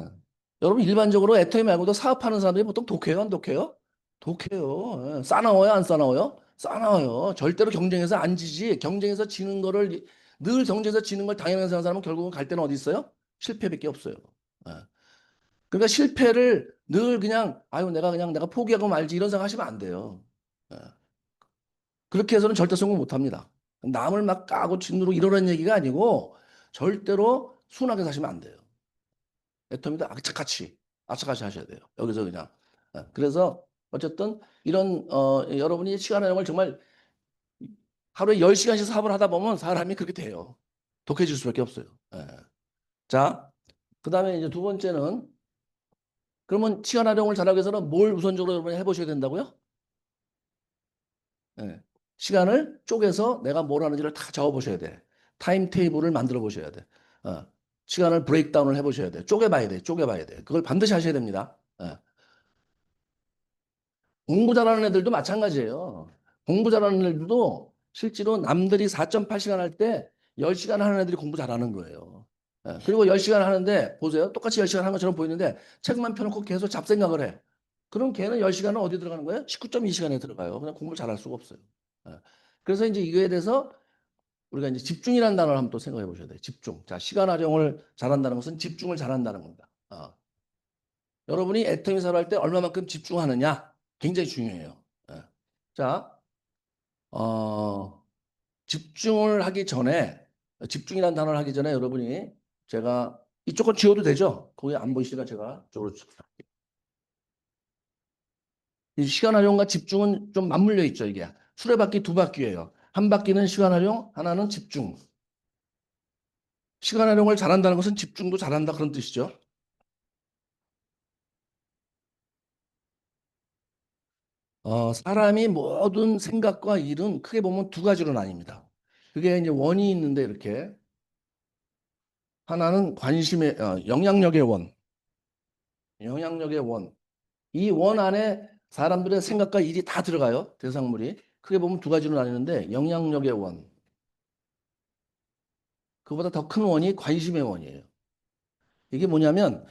여러분 일반적으로 애터미 말고도 사업하는 사람들이 보통 독해요, 안 독해요? 독해요. 예. 싸나워요, 안 싸나워요? 싸나워요. 절대로 경쟁에서 안 지지. 경쟁에서 지는 거를 늘 경쟁에서 지는 걸 당연하게 생각하는 사람은 결국은 갈 때는 어디 있어요? 실패밖에 없어요. 예. 그러니까 실패를 늘 그냥 아유 내가 포기하고 말지 이런 생각 하시면 안 돼요. 예. 그렇게 해서는 절대 성공 못 합니다. 남을 막 까고 짓누르고 이러는 얘기가 아니고 절대로 순하게 사시면 안 돼요. 애터미도 악착같이 하셔야 돼요. 여기서 그냥. 그래서 어쨌든 이런 여러분이 시간 활용을 정말 하루에 10시간씩 사업을 하다 보면 사람이 그렇게 돼요. 독해질 수밖에 없어요. 예. 자, 그다음에 이제 두 번째는 그러면 시간 활용을 잘하기 위해서는 뭘 우선적으로 여러분이 해보셔야 된다고요? 예. 시간을 쪼개서 내가 뭘 하는지를 다 적어보셔야 돼. 타임 테이블을 만들어 보셔야 돼. 어. 시간을 브레이크다운을 해보셔야 돼. 쪼개봐야 돼. 쪼개봐야 돼. 그걸 반드시 하셔야 됩니다. 예. 공부 잘하는 애들도 마찬가지예요. 공부 잘하는 애들도 실제로 남들이 4.8시간 할 때 10시간 하는 애들이 공부 잘하는 거예요. 예. 그리고 10시간 하는데 보세요. 똑같이 10시간 하는 것처럼 보이는데 책만 펴놓고 계속 잡생각을 해. 그럼 걔는 10시간은 어디 들어가는 거예요? 19.2시간에 들어가요. 그냥 공부를 잘할 수가 없어요. 예. 그래서 이제 이거에 대해서 우리가 이제 집중이라는 단어를 한번 또 생각해 보셔야 돼요. 집중. 자, 시간 활용을 잘한다는 것은 집중을 잘한다는 겁니다. 여러분이 애터미 사로 할 때 얼마만큼 집중하느냐 굉장히 중요해요. 예. 자, 집중을 하기 전에 집중이라는 단어를 하기 전에 여러분이 제가 이쪽은 지워도 되죠? 거기 안 보이시니까 제가 이쪽으로 이 시간 활용과 집중은 좀 맞물려 있죠, 이게. 수레바퀴 두 바퀴예요. 한 바퀴는 시간 활용, 하나는 집중. 시간 활용을 잘한다는 것은 집중도 잘한다 그런 뜻이죠. 사람이 모든 생각과 일은 크게 보면 두 가지로 나뉩니다. 그게 이제 원이 있는데 이렇게 하나는 관심의 영향력의 원, 영향력의 원. 이 원 안에 사람들의 생각과 일이 다 들어가요. 대상물이. 크게 보면 두 가지로 나뉘는데 영향력의 원. 그보다 더 큰 원이 관심의 원이에요. 이게 뭐냐면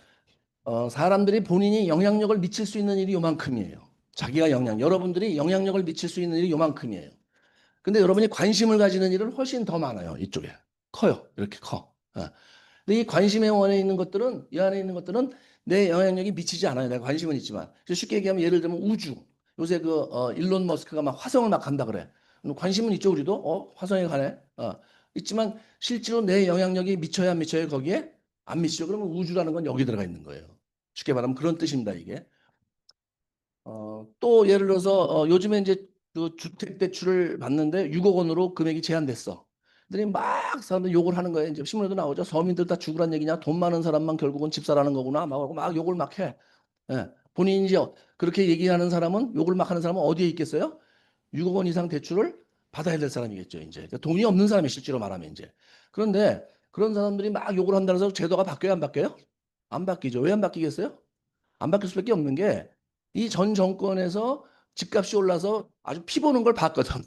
사람들이 본인이 영향력을 미칠 수 있는 일이 요만큼이에요. 자기가 여러분들이 영향력을 미칠 수 있는 일이 요만큼이에요. 근데 여러분이 관심을 가지는 일은 훨씬 더 많아요. 이쪽에. 커요. 이렇게 커. 근데 이 관심의 원에 있는 것들은, 이 안에 있는 것들은 내 영향력이 미치지 않아요. 내가 관심은 있지만. 그래서 쉽게 얘기하면 예를 들면 우주. 요새 일론 머스크가 막 화성을 막 간다 그래. 관심은 있죠, 우리도. 화성에 가네. 있지만 실제로 내 영향력이 미쳐야 안 미쳐요, 거기에? 안 미치죠. 그러면 우주라는 건 여기 들어가 있는 거예요. 쉽게 말하면 그런 뜻입니다, 이게. 또 예를 들어서 요즘에 이제 그 주택 대출을 받는데 6억 원으로 금액이 제한됐어. 그랬더니 막 사람들 욕을 하는 거예요. 이제 신문에도 나오죠. 서민들 다 죽으란 얘기냐? 돈 많은 사람만 결국은 집 사라는 거구나. 막 욕을 막 해. 예. 본인이 이제 그렇게 얘기하는 사람은 욕을 막 하는 사람은 어디에 있겠어요? 6억 원 이상 대출을 받아야 될 사람이겠죠, 이제. 그러니까 돈이 없는 사람이 실제로 말하면 이제. 그런데 그런 사람들이 막 욕을 한다고 해서 제도가 바뀌어요, 안 바뀌어요? 안 바뀌죠. 왜 안 바뀌겠어요? 안 바뀔 수밖에 없는 게 이 전 정권에서 집값이 올라서 아주 피 보는 걸 봤거든.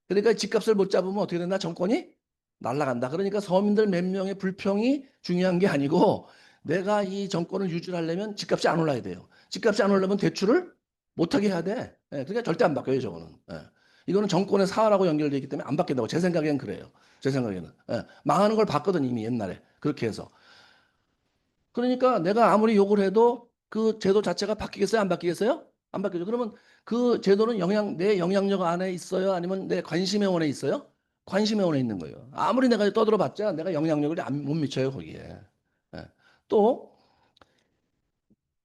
그러니까 집값을 못 잡으면 어떻게 된다? 정권이 날아간다. 그러니까 서민들 몇 명의 불평이 중요한 게 아니고 내가 이 정권을 유지하려면 집값이 안 올라야 돼요. 집값이 안 올라면 대출을 못하게 해야 돼. 예, 그러니까 절대 안 바뀌어요, 저거는. 예. 이거는 정권의 사활하고 연결되어 있기 때문에 안 바뀐다고 제 생각엔 그래요. 제 생각에는. 예. 망하는 걸 봤거든, 이미 옛날에. 그렇게 해서. 그러니까 내가 아무리 욕을 해도 그 제도 자체가 바뀌겠어요? 안 바뀌겠어요? 안 바뀌죠. 그러면 그 제도는 내 영향력 안에 있어요? 아니면 내 관심의 원에 있어요? 관심의 원에 있는 거예요. 아무리 내가 떠들어봤자 내가 영향력을 못 미쳐요, 거기에. 예. 또,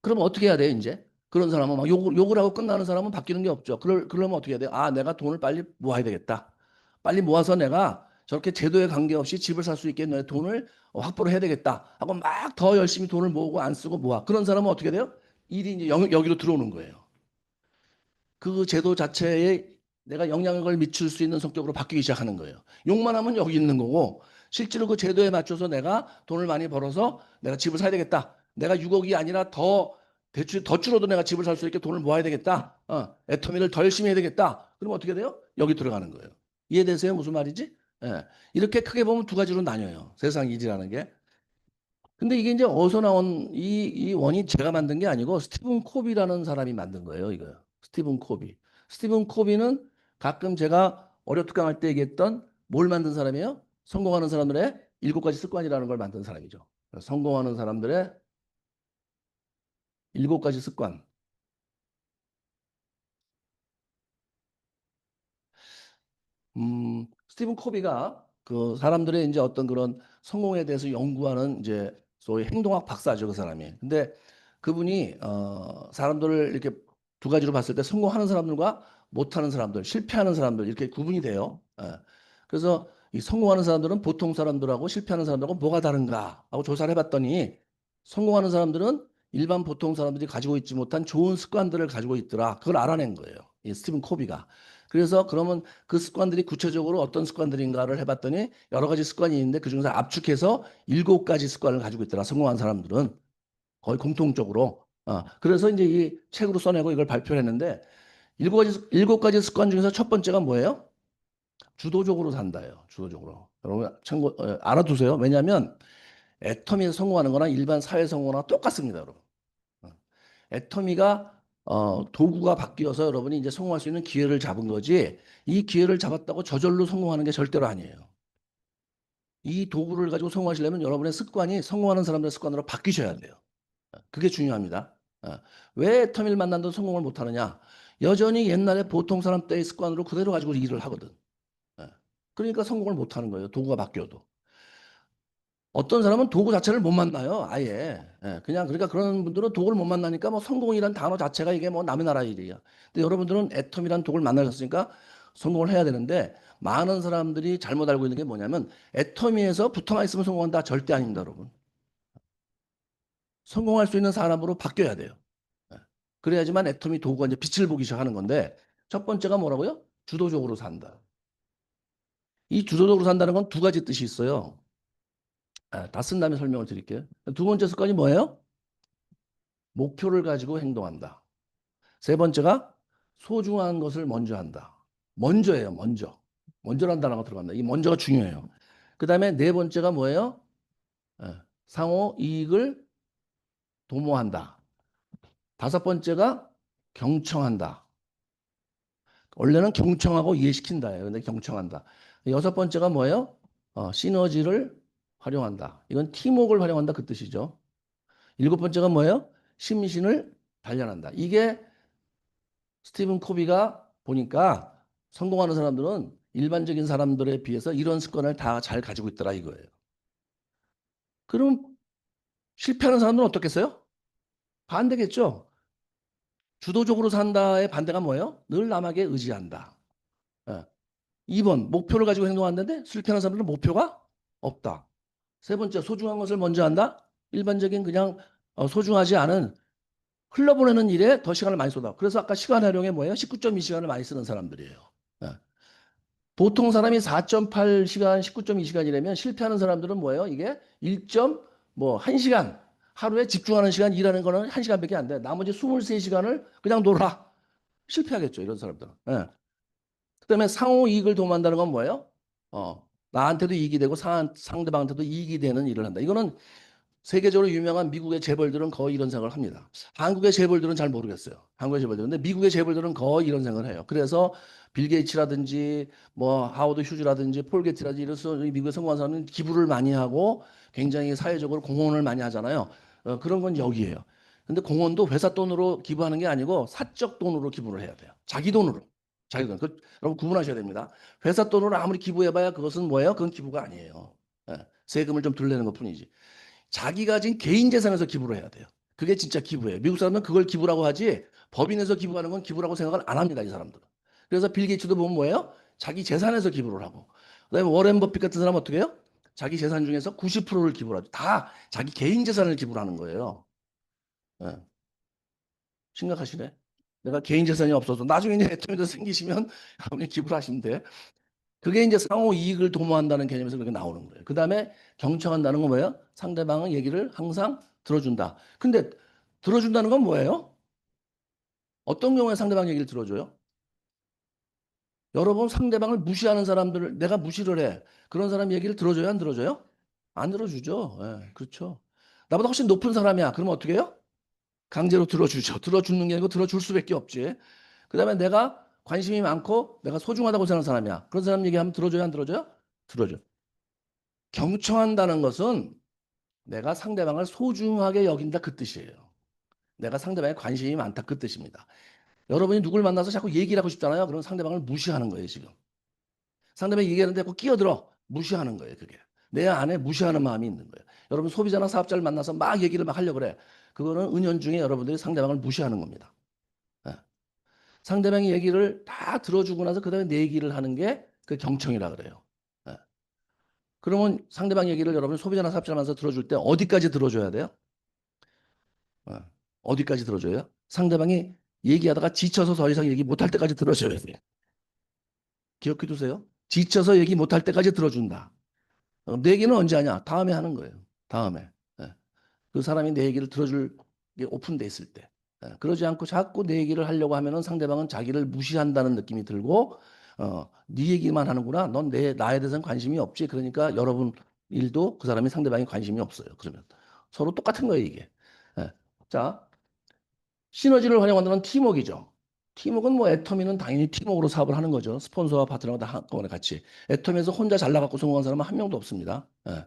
그럼 어떻게 해야 돼요, 이제? 그런 사람은 막 욕을 하고 끝나는 사람은 바뀌는 게 없죠. 그러면 어떻게 해야 돼요? 내가 돈을 빨리 모아야 되겠다. 빨리 모아서 내가 저렇게 제도에 관계없이 집을 살 수 있게 내 돈을 확보를 해야 되겠다. 하고 막 더 열심히 돈을 모으고 안 쓰고 모아. 그런 사람은 어떻게 돼요? 일이 이제 여기로 들어오는 거예요. 그 제도 자체에 내가 영향력을 미칠 수 있는 성격으로 바뀌기 시작하는 거예요. 욕만 하면 여기 있는 거고 실제로 그 제도에 맞춰서 내가 돈을 많이 벌어서 내가 집을 사야 되겠다. 내가 6억이 아니라 더 대출 더 줄어도 내가 집을 살 수 있게 돈을 모아야 되겠다. 애터미를 더 열심히 해야 되겠다. 그럼 어떻게 돼요? 여기 들어가는 거예요. 이해되세요? 무슨 말이지? 예. 이렇게 크게 보면 두 가지로 나뉘어요. 세상 일이라는 게. 근데 이게 이제 어디서 나온 이 원이 제가 만든 게 아니고 스티븐 코비라는 사람이 만든 거예요, 이거. 스티븐 코비. 스티븐 코비는 가끔 제가 어렵특강 할 때 얘기했던 뭘 만든 사람이에요? 성공하는 사람들의 7가지 습관이라는 걸 만든 사람이죠. 성공하는 사람들의 7가지 습관. 스티븐 코비가 그 사람들의 이제 어떤 그런 성공에 대해서 연구하는 이제 소위 행동학 박사죠, 그 사람이. 근데 그분이 사람들을 이렇게 두 가지로 봤을 때 성공하는 사람들과 못하는 사람들, 실패하는 사람들 이렇게 구분이 돼요. 그래서 이 성공하는 사람들은 보통 사람들하고 실패하는 사람들하고 뭐가 다른가 하고 조사를 해봤더니 성공하는 사람들은 일반 보통 사람들이 가지고 있지 못한 좋은 습관들을 가지고 있더라. 그걸 알아낸 거예요. 이 스티븐 코비가. 그래서 그러면 그 습관들이 구체적으로 어떤 습관들인가를 해봤더니 여러 가지 습관이 있는데 그중에서 압축해서 7가지 습관을 가지고 있더라. 성공한 사람들은 거의 공통적으로. 그래서 이제 이 책으로 써내고 이걸 발표를 했는데 7가지 습관 중에서 첫 번째가 뭐예요? 주도적으로 산다예요. 주도적으로. 여러분 참고 알아두세요. 왜냐하면 애터미에서 성공하는 거랑 일반 사회 성공이랑 똑같습니다, 여러분. 어. 애터미가 도구가 바뀌어서 여러분이 이제 성공할 수 있는 기회를 잡은 거지 이 기회를 잡았다고 저절로 성공하는 게 절대로 아니에요. 이 도구를 가지고 성공하시려면 여러분의 습관이 성공하는 사람들의 습관으로 바뀌셔야 돼요. 그게 중요합니다. 왜 애터미를 만난다고 성공을 못하느냐? 여전히 옛날에 보통 사람 때의 습관으로 그대로 가지고 일을 하거든. 예. 그러니까 성공을 못하는 거예요. 도구가 바뀌어도. 어떤 사람은 도구 자체를 못 만나요. 아예. 예, 그냥 그러니까 그런 분들은 도구를 못 만나니까 뭐 성공이란 단어 자체가 이게 뭐 남의 나라 일이야. 근데 여러분들은 애텀이란 도구를 만나셨으니까 성공을 해야 되는데 많은 사람들이 잘못 알고 있는 게 뭐냐면 애터미에서 붙어만 있으면 성공한다. 절대 아닙니다, 여러분. 성공할 수 있는 사람으로 바뀌어야 돼요. 예. 그래야지만 애터미 도구가 이제 빛을 보기 시작하는 건데 첫 번째가 뭐라고요? 주도적으로 산다. 이 주도적으로 산다는 건 두 가지 뜻이 있어요. 다 쓴 다음에 설명을 드릴게요. 두 번째 습관이 뭐예요? 목표를 가지고 행동한다. 세 번째가 소중한 것을 먼저 한다. 먼저예요, 먼저. 먼저라는 단어가 들어간다. 이 먼저가 중요해요. 그 다음에 네 번째가 뭐예요? 상호 이익을 도모한다. 다섯 번째가 경청한다. 원래는 경청하고 이해시킨다예요. 근데 경청한다. 여섯 번째가 뭐예요? 시너지를 활용한다. 이건 팀워크를 활용한다 그 뜻이죠. 일곱 번째가 뭐예요? 심신을 단련한다. 이게 스티븐 코비가 보니까 성공하는 사람들은 일반적인 사람들에 비해서 이런 습관을 다 잘 가지고 있더라 이거예요. 그럼 실패하는 사람들은 어떻겠어요? 반대겠죠. 주도적으로 산다의 반대가 뭐예요? 늘 남에게 의지한다. 예. 2번 목표를 가지고 행동하는데 실패하는 사람들은 목표가 없다. 세 번째 소중한 것을 먼저 한다. 일반적인 그냥 소중하지 않은 흘러보내는 일에 더 시간을 많이 쏟아. 그래서 아까 시간 활용에 뭐예요? 19.2시간을 많이 쓰는 사람들이에요. 예. 보통 사람이 4.8시간, 19.2시간이라면 실패하는 사람들은 뭐예요? 이게 1점 뭐 1시간 하루에 집중하는 시간 일하는 거는 1시간밖에 안 돼. 나머지 23시간을 그냥 놀아. 실패하겠죠, 이런 사람들은. 예. 그다음에 상호 이익을 도모한다는 건 뭐예요? 나한테도 이익이 되고 상대방한테도 이익이 되는 일을 한다. 이거는 세계적으로 유명한 미국의 재벌들은 거의 이런 생각을 합니다. 한국의 재벌들은 잘 모르겠어요. 한국의 재벌들. 근데 미국의 재벌들은 거의 이런 생각을 해요. 그래서 빌 게이츠라든지 뭐 하워드 휴즈라든지 폴 게이츠라든지 이래서 미국의 성공한 사람은 기부를 많이 하고 굉장히 사회적으로 공헌을 많이 하잖아요. 그런 건 여기에요. 근데 공헌도 회사 돈으로 기부하는 게 아니고 사적 돈으로 기부를 해야 돼요. 자기 돈으로. 자기 돈. 여러분 구분하셔야 됩니다. 회사 돈으로 아무리 기부해봐야 그것은 뭐예요? 그건 기부가 아니에요. 세금을 좀 덜 내는 것 뿐이지. 자기가 가진 개인 재산에서 기부를 해야 돼요. 그게 진짜 기부예요. 미국 사람은 그걸 기부라고 하지 법인에서 기부하는 건 기부라고 생각을 안 합니다. 이 사람들은. 그래서 빌 게이츠도 보면 뭐예요? 자기 재산에서 기부를 하고. 그다음에 워렌 버핏 같은 사람 어떻게 해요? 자기 재산 중에서 90%를 기부를 하죠. 다 자기 개인 재산을 기부를 하는 거예요. 예. 심각하시네. 내가 개인 재산이 없어서 나중에 이제 애터미도 생기시면 여러분이 기부를 하시면 돼. 그게 이제 상호 이익을 도모한다는 개념에서 그렇게 나오는 거예요. 그 다음에 경청한다는 건 뭐예요? 상대방의 얘기를 항상 들어준다. 근데 들어준다는 건 뭐예요? 어떤 경우에 상대방 얘기를 들어줘요? 여러분 상대방을 무시하는 사람들을 내가 무시를 해. 그런 사람 얘기를 들어줘요? 안 들어줘요? 안 들어주죠. 예, 그렇죠. 나보다 훨씬 높은 사람이야. 그러면 어떻게 해요? 강제로 들어주죠. 들어주는 게 아니고 들어줄 수밖에 없지. 그 다음에 내가 관심이 많고 내가 소중하다고 생각하는 사람이야. 그런 사람 얘기하면 들어줘요? 안 들어줘요? 들어줘. 경청한다는 것은 내가 상대방을 소중하게 여긴다 그 뜻이에요. 내가 상대방에 관심이 많다 그 뜻입니다. 여러분이 누굴 만나서 자꾸 얘기를 하고 싶잖아요. 그럼 상대방을 무시하는 거예요, 지금. 상대방이 얘기하는데 꼭 끼어들어. 무시하는 거예요, 그게. 내 안에 무시하는 마음이 있는 거예요. 여러분 소비자나 사업자를 만나서 막 얘기를 막 하려고 그래. 그거는 은연중에 여러분들이 상대방을 무시하는 겁니다. 예. 상대방의 얘기를 다 들어주고 나서 그다음에 내 얘기를 하는 게 그 경청이라 그래요. 예. 그러면 상대방 얘기를 여러분 소비자나 사업자를 만나서 들어줄 때 어디까지 들어줘야 돼요? 어디까지 들어줘요? 상대방이 얘기하다가 지쳐서 더 이상 얘기 못할 때까지 들어줘야 돼요. 기억해 두세요. 지쳐서 얘기 못할 때까지 들어준다. 내 얘기는 언제 하냐? 다음에 하는 거예요. 다음에. 예. 그 사람이 내 얘기를 들어줄 게 오픈돼 있을 때. 그러지 않고 자꾸 내 얘기를 하려고 하면은 상대방은 자기를 무시한다는 느낌이 들고, 네 얘기만 하는구나. 넌 나에 대해서는 관심이 없지. 그러니까 여러분 일도 그 사람이 상대방이 관심이 없어요. 그러면 서로 똑같은 거예요, 이게. 예. 자, 시너지를 활용한다는 팀워크이죠. 팀워크는 뭐 애터미는 당연히 팀워크로 사업을 하는 거죠. 스폰서와 파트너가 다 한꺼번에 같이. 애터미에서 혼자 잘 나가고 성공한 사람은 한 명도 없습니다. 예.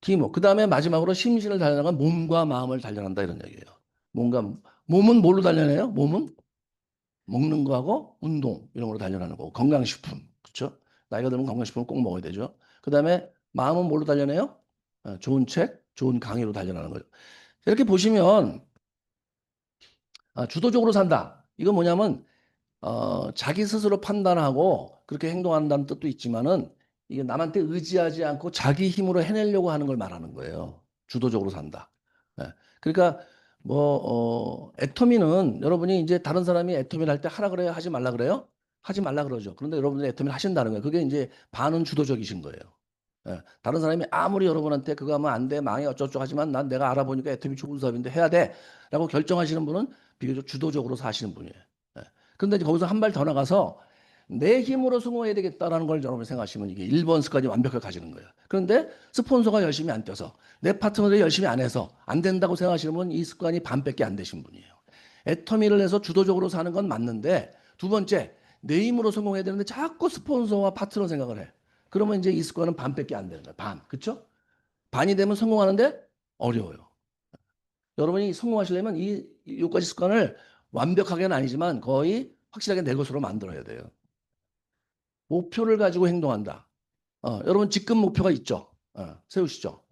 팀워크. 그 다음에 마지막으로 심신을 단련하는 몸과 마음을 단련한다 이런 얘기예요. 몸은 뭘로 단련해요? 몸은 먹는 거하고 운동 이런 걸로 단련하는 거고 건강식품. 그렇죠? 나이가 들면 건강식품을 꼭 먹어야 되죠. 그 다음에 마음은 뭘로 단련해요? 좋은 책, 좋은 강의로 단련하는 거죠. 이렇게 보시면 주도적으로 산다. 이건 뭐냐면 자기 스스로 판단하고 그렇게 행동한다는 뜻도 있지만은 이게 남한테 의지하지 않고 자기 힘으로 해내려고 하는 걸 말하는 거예요. 주도적으로 산다. 예. 그러니까 애터미는 여러분이 이제 다른 사람이 애터미를 할 때 하라 그래요? 하지 말라 그래요? 하지 말라 그러죠. 그런데 여러분들이 애터미를 하신다는 거예요. 그게 이제 반은 주도적이신 거예요. 예. 다른 사람이 아무리 여러분한테 그거 하면 안 돼, 망해 어쩌고 하지만 난 내가 알아보니까 애터미 좋은 사업인데 해야 돼 라고 결정하시는 분은 비교적 주도적으로 사시는 분이에요. 예. 근데 이제 거기서 한 발 더 나가서 내 힘으로 성공해야 되겠다라는 걸 여러분 생각하시면 이게 1번 습관이 완벽하게 가지는 거예요. 그런데 스폰서가 열심히 안 뛰어서 내 파트너들이 열심히 안 해서 안 된다고 생각하시는 분은 이 습관이 반밖에 안 되신 분이에요. 애터미를 해서 주도적으로 사는 건 맞는데 두 번째 내 힘으로 성공해야 되는데 자꾸 스폰서와 파트너 생각을 해. 그러면 이제 이 습관은 반밖에 안 되는 거예요. 반. 그렇죠? 반이 되면 성공하는데 어려워요. 여러분이 성공하시려면 이 6가지 습관을 완벽하게는 아니지만 거의 확실하게 내 것으로 만들어야 돼요. 목표를 가지고 행동한다. 여러분 직급 목표가 있죠. 세우시죠.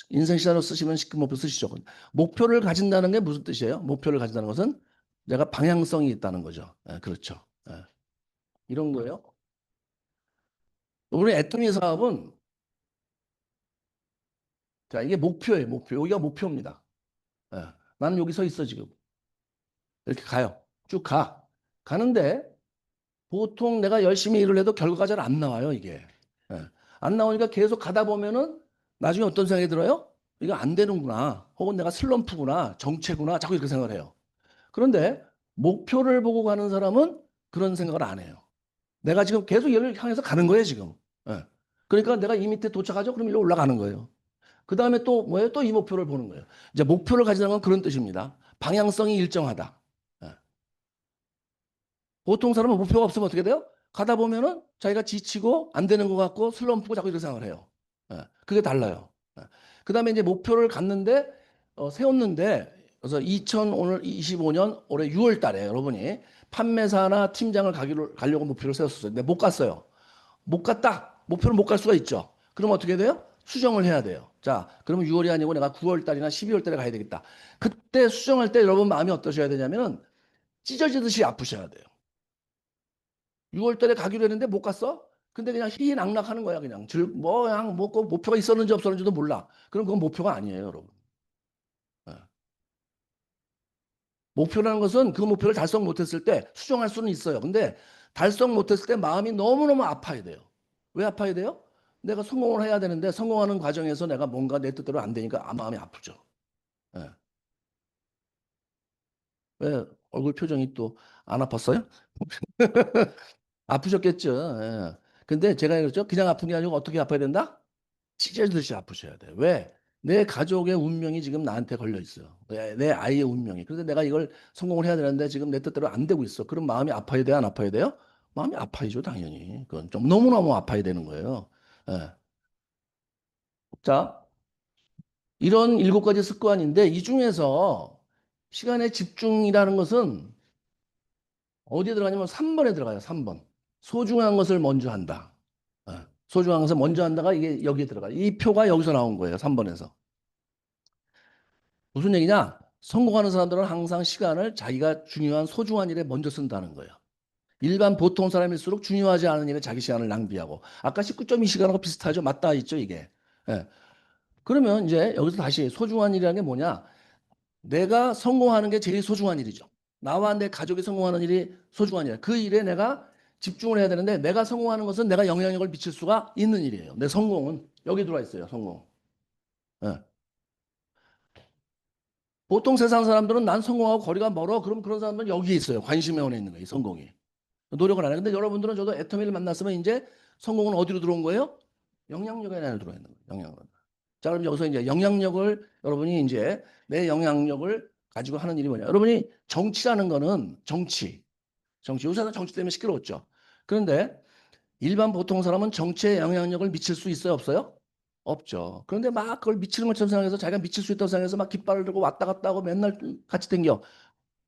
인생 시간으로 쓰시면 직급 목표 쓰시죠. 목표를 가진다는 게 무슨 뜻이에요? 목표를 가진다는 것은 내가 방향성이 있다는 거죠. 그렇죠. 이런 거예요. 우리 애터미 사업은 자 이게 목표예요. 목표. 여기가 목표입니다. 나는 여기 서 있어 지금. 이렇게 가요. 쭉 가. 가는데 보통 내가 열심히 일을 해도 결과가 잘 안 나와요, 이게. 예. 안 나오니까 계속 가다 보면은 나중에 어떤 생각이 들어요? 이거 안 되는구나. 혹은 내가 슬럼프구나. 정체구나. 자꾸 이렇게 생각을 해요. 그런데 목표를 보고 가는 사람은 그런 생각을 안 해요. 내가 지금 계속 얘를 향해서 가는 거예요, 지금. 예. 그러니까 내가 이 밑에 도착하죠? 그럼 일로 올라가는 거예요. 그 다음에 또 뭐예요? 또 이 목표를 보는 거예요. 이제 목표를 가지는 건 그런 뜻입니다. 방향성이 일정하다. 예. 보통 사람은 목표가 없으면 어떻게 돼요? 가다 보면은 자기가 지치고 안 되는 것 같고 슬럼프고 자꾸 이렇게 생각을 해요. 그게 달라요. 그 다음에 이제 목표를 갔는데, 세웠는데, 그래서 2025년 올해 6월 달에 여러분이 판매사나 팀장을 가려고 목표를 세웠었어요. 근데 못 갔어요. 못 갔다. 목표를 못 갈 수가 있죠. 그럼 어떻게 돼요? 수정을 해야 돼요. 자, 그러면 6월이 아니고 내가 9월 달이나 12월 달에 가야 되겠다. 그때 수정할 때 여러분 마음이 어떠셔야 되냐면은 찢어지듯이 아프셔야 돼요. 6월 달에 가기로 했는데 못 갔어? 근데 그냥 희희낙낙하는 거야 그냥. 그냥 뭐꼭 목표가 있었는지 없었는지도 몰라. 그럼 그건 목표가 아니에요, 여러분. 예. 목표라는 것은 그 목표를 달성 못했을 때 수정할 수는 있어요. 근데 달성 못했을 때 마음이 너무너무 아파야 돼요. 왜 아파야 돼요? 내가 성공을 해야 되는데 성공하는 과정에서 내가 뭔가 내 뜻대로 안 되니까 마음이 아프죠. 예. 왜 얼굴 표정이 또 안 아팠어요? 아프셨겠죠. 예. 근데 제가 그랬죠. 그냥 아픈 게 아니고 어떻게 아파야 된다? 찢어지듯이 아프셔야 돼요. 왜? 내 가족의 운명이 지금 나한테 걸려 있어요. 내 아이의 운명이. 그런데 내가 이걸 성공을 해야 되는데 지금 내 뜻대로 안 되고 있어. 그럼 마음이 아파야 돼요? 안 아파야 돼요? 마음이 아파야죠, 당연히. 그건 좀 너무너무 아파야 되는 거예요. 예. 자, 이런 7가지 습관인데 이 중에서 시간의 집중이라는 것은 어디에 들어가냐면 3번에 들어가요. 3번. 소중한 것을 먼저 한다. 소중한 것을 먼저 한다가 이게 여기에 들어가요. 이 표가 여기서 나온 거예요. 3번에서. 무슨 얘기냐? 성공하는 사람들은 항상 시간을 자기가 중요한 소중한 일에 먼저 쓴다는 거예요. 일반 보통 사람일수록 중요하지 않은 일에 자기 시간을 낭비하고 아까 19.2시간하고 비슷하죠? 맞닿아 있죠, 이게. 예. 그러면 이제 여기서 다시 소중한 일이라는 게 뭐냐? 내가 성공하는 게 제일 소중한 일이죠. 나와 내 가족이 성공하는 일이 소중한 일이야. 그 일에 내가 집중을 해야 되는데 내가 성공하는 것은 내가 영향력을 미칠 수가 있는 일이에요. 내 성공은 여기 들어와 있어요. 성공. 예. 보통 세상 사람들은 난 성공하고 거리가 멀어. 그럼 그런 사람들은 여기에 있어요. 관심에 원해 있는 거예요. 이 성공이. 노력을 안 해요. 근데 여러분들은 저도 애터미를 만났으면 이제 성공은 어디로 들어온 거예요? 영향력에 안에 들어와 있는 거예요. 영향력. 자, 그럼 여기서 이제 영향력을 여러분이 이제 내 영향력을 가지고 하는 일이 뭐냐? 여러분이 정치라는 거는 정치. 요새는 정치 때문에 시끄러웠죠. 그런데 일반 보통 사람은 정치에 영향력을 미칠 수 있어요, 없어요? 없죠. 그런데 막 그걸 미치는 것처럼 생각해서 자기가 미칠 수 있다고 생각해서 막 깃발을 들고 왔다 갔다 하고 맨날 같이 댕겨.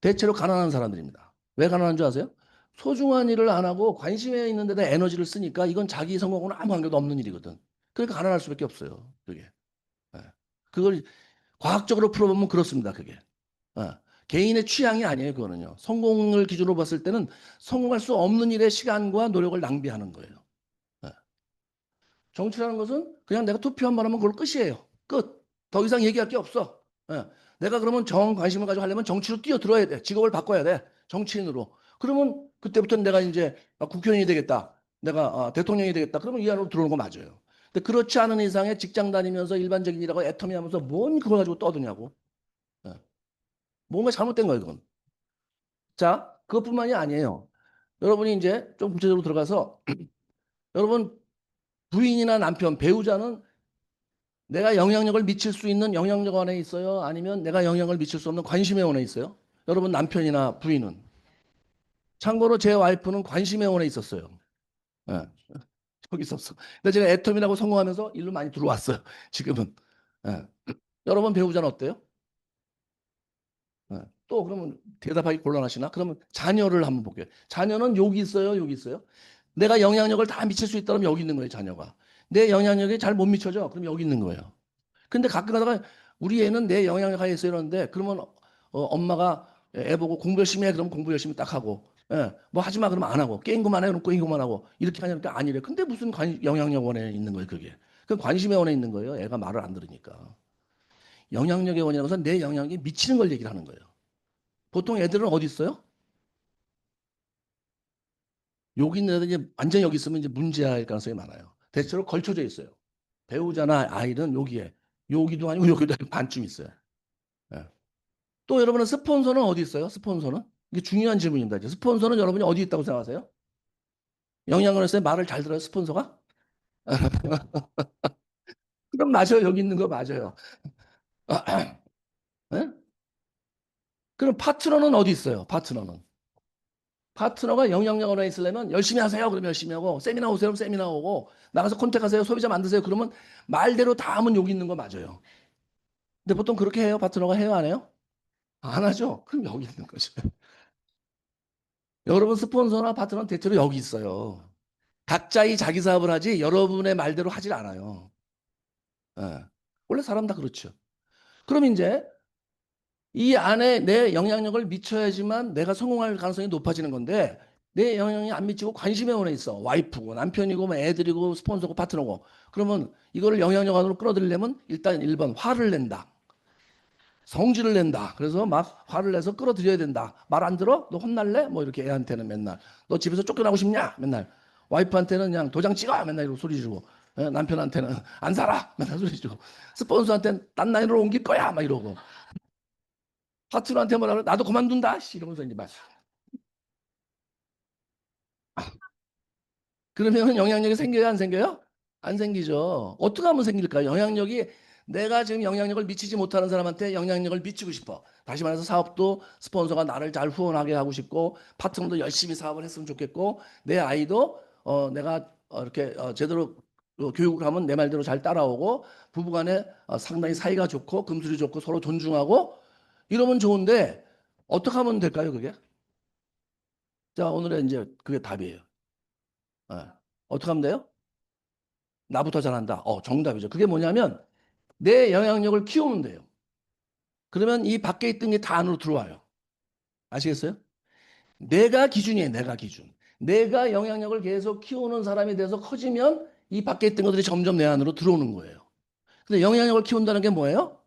대체로 가난한 사람들입니다. 왜 가난한 줄 아세요? 소중한 일을 안 하고 관심에 있는 데다 에너지를 쓰니까 이건 자기 성공은 아무 관계도 없는 일이거든. 그러니까 가난할 수밖에 없어요. 그게. 예. 그걸 과학적으로 풀어보면 그렇습니다. 그게. 예. 개인의 취향이 아니에요. 그거는요. 성공을 기준으로 봤을 때는 성공할 수 없는 일에 시간과 노력을 낭비하는 거예요. 예. 정치라는 것은 그냥 내가 투표 한 번 하면 그걸 끝이에요. 끝. 더 이상 얘기할 게 없어. 예. 내가 그러면 정 관심을 가지고 하려면 정치로 뛰어들어야 돼. 직업을 바꿔야 돼. 정치인으로. 그러면 그때부터는 내가 이제 국회의원이 되겠다. 내가 대통령이 되겠다. 그러면 이 안으로 들어오는 거 맞아요. 근데 그렇지 않은 이상에 직장 다니면서 일반적인 일하고 애터미 하면서 뭔 그걸 가지고 떠드냐고. 예. 뭔가 잘못된 거예요, 그건. 자, 그것뿐만이 아니에요. 여러분이 이제 좀 구체적으로 들어가서 여러분 부인이나 남편, 배우자는 내가 영향력을 미칠 수 있는 영향력 안에 있어요? 아니면 내가 영향을 미칠 수 없는 관심의 원에 있어요? 여러분 남편이나 부인은. 참고로 제 와이프는 관심의 원에 있었어요. 예, 여기 있었어. 근데 제가 애터미라고 성공하면서 일로 많이 들어왔어요. 지금은. 예. 여러분 배우자는 어때요? 예. 또 그러면 대답하기 곤란하시나? 그러면 자녀를 한번 볼게요. 자녀는 여기 있어요, 여기 있어요? 내가 영향력을 다 미칠 수 있다면 여기 있는 거예요, 자녀가. 내 영향력이 잘 못 미쳐져. 그럼 여기 있는 거예요. 근데 가끔 가다가 우리 애는 내 영향력 하에 있어 이러는데 그러면 엄마가 애 보고 공부 열심히 해. 그러면 공부 열심히 딱 하고. 예, 뭐 하지 마. 그러면 안 하고. 게임 그만해. 그럼 게임 그만하고. 이렇게 하니까 아니래. 근데 무슨 영향력 원에 있는 거예요, 그게. 그 관심의 원에 있는 거예요. 애가 말을 안 들으니까. 영향력의 원이라는 것은 내 영향력이 미치는 걸 얘기를 하는 거예요. 보통 애들은 어디 있어요? 여기 있는 애들 이제 완전 여기 있으면 이제 문제할 가능성이 많아요. 대체로 걸쳐져 있어요. 배우자나 아이는 여기에. 여기도 아니고 여기도 아니고 반쯤 있어요. 예. 또 여러분은 스폰서는 어디 있어요? 스폰서는? 이게 중요한 질문입니다. 이제 스폰서는 여러분이 어디 있다고 생각하세요? 영향을 했어요? 말을 잘 들어요? 스폰서가? 그럼 맞아요. 여기 있는 거 맞아요. 예? 그럼 파트너는 어디 있어요? 파트너는. 파트너가 영향력을 있으려면 열심히 하세요. 그러면 열심히 하고 세미나 오세요. 그럼 세미나 오고 나가서 콘택하세요. 소비자 만드세요. 그러면 말대로 다 하면 여기 있는 거 맞아요. 근데 보통 그렇게 해요. 파트너가 해요? 안 해요? 안 하죠. 그럼 여기 있는 거죠. 여러분 스폰서나 파트너는 대체로 여기 있어요. 각자의 자기 사업을 하지 여러분의 말대로 하질 않아요. 예. 원래 사람 다 그렇죠. 그럼 이제 이 안에 내 영향력을 미쳐야지만 내가 성공할 가능성이 높아지는 건데 내 영향이 안 미치고 관심의 원에 있어. 와이프고 남편이고 뭐 애들이고 스폰서고 파트너고. 그러면 이거를 영향력 안으로 끌어들이려면 일단 1번 화를 낸다. 성질을 낸다. 그래서 막 화를 내서 끌어들여야 된다. 말 안 들어? 너 혼날래? 뭐 이렇게 애한테는 맨날. 너 집에서 쫓겨나고 싶냐? 맨날. 와이프한테는 그냥 도장 찍어! 맨날 이러고 소리 지르고. 남편한테는 안 살아! 맨날 소리 지르고. 스폰서한테는 딴 나이로 옮길 거야! 막 이러고. 파트너한테 뭐라 그래? 나도 그만둔다! 이러면서 이제 막. 그러면 영향력이 생겨요? 안 생겨요? 안 생기죠. 어떻게 하면 생길까요? 영향력이 내가 지금 영향력을 미치지 못하는 사람한테 영향력을 미치고 싶어. 다시 말해서 사업도 스폰서가 나를 잘 후원하게 하고 싶고 파트너도 열심히 사업을 했으면 좋겠고 내 아이도 내가 이렇게 제대로 교육을 하면 내 말대로 잘 따라오고 부부간에 상당히 사이가 좋고 금술이 좋고 서로 존중하고 이러면 좋은데 어떻게 하면 될까요, 그게? 자, 오늘의 이제 그게 답이에요. 예. 어떻게 하면 돼요? 나부터 잘한다. 정답이죠. 그게 뭐냐면 내 영향력을 키우면 돼요. 그러면 이 밖에 있던 게 다 안으로 들어와요. 아시겠어요? 내가 기준이에요. 내가 기준. 내가 영향력을 계속 키우는 사람이 돼서 커지면 이 밖에 있던 것들이 점점 내 안으로 들어오는 거예요. 근데 영향력을 키운다는 게 뭐예요?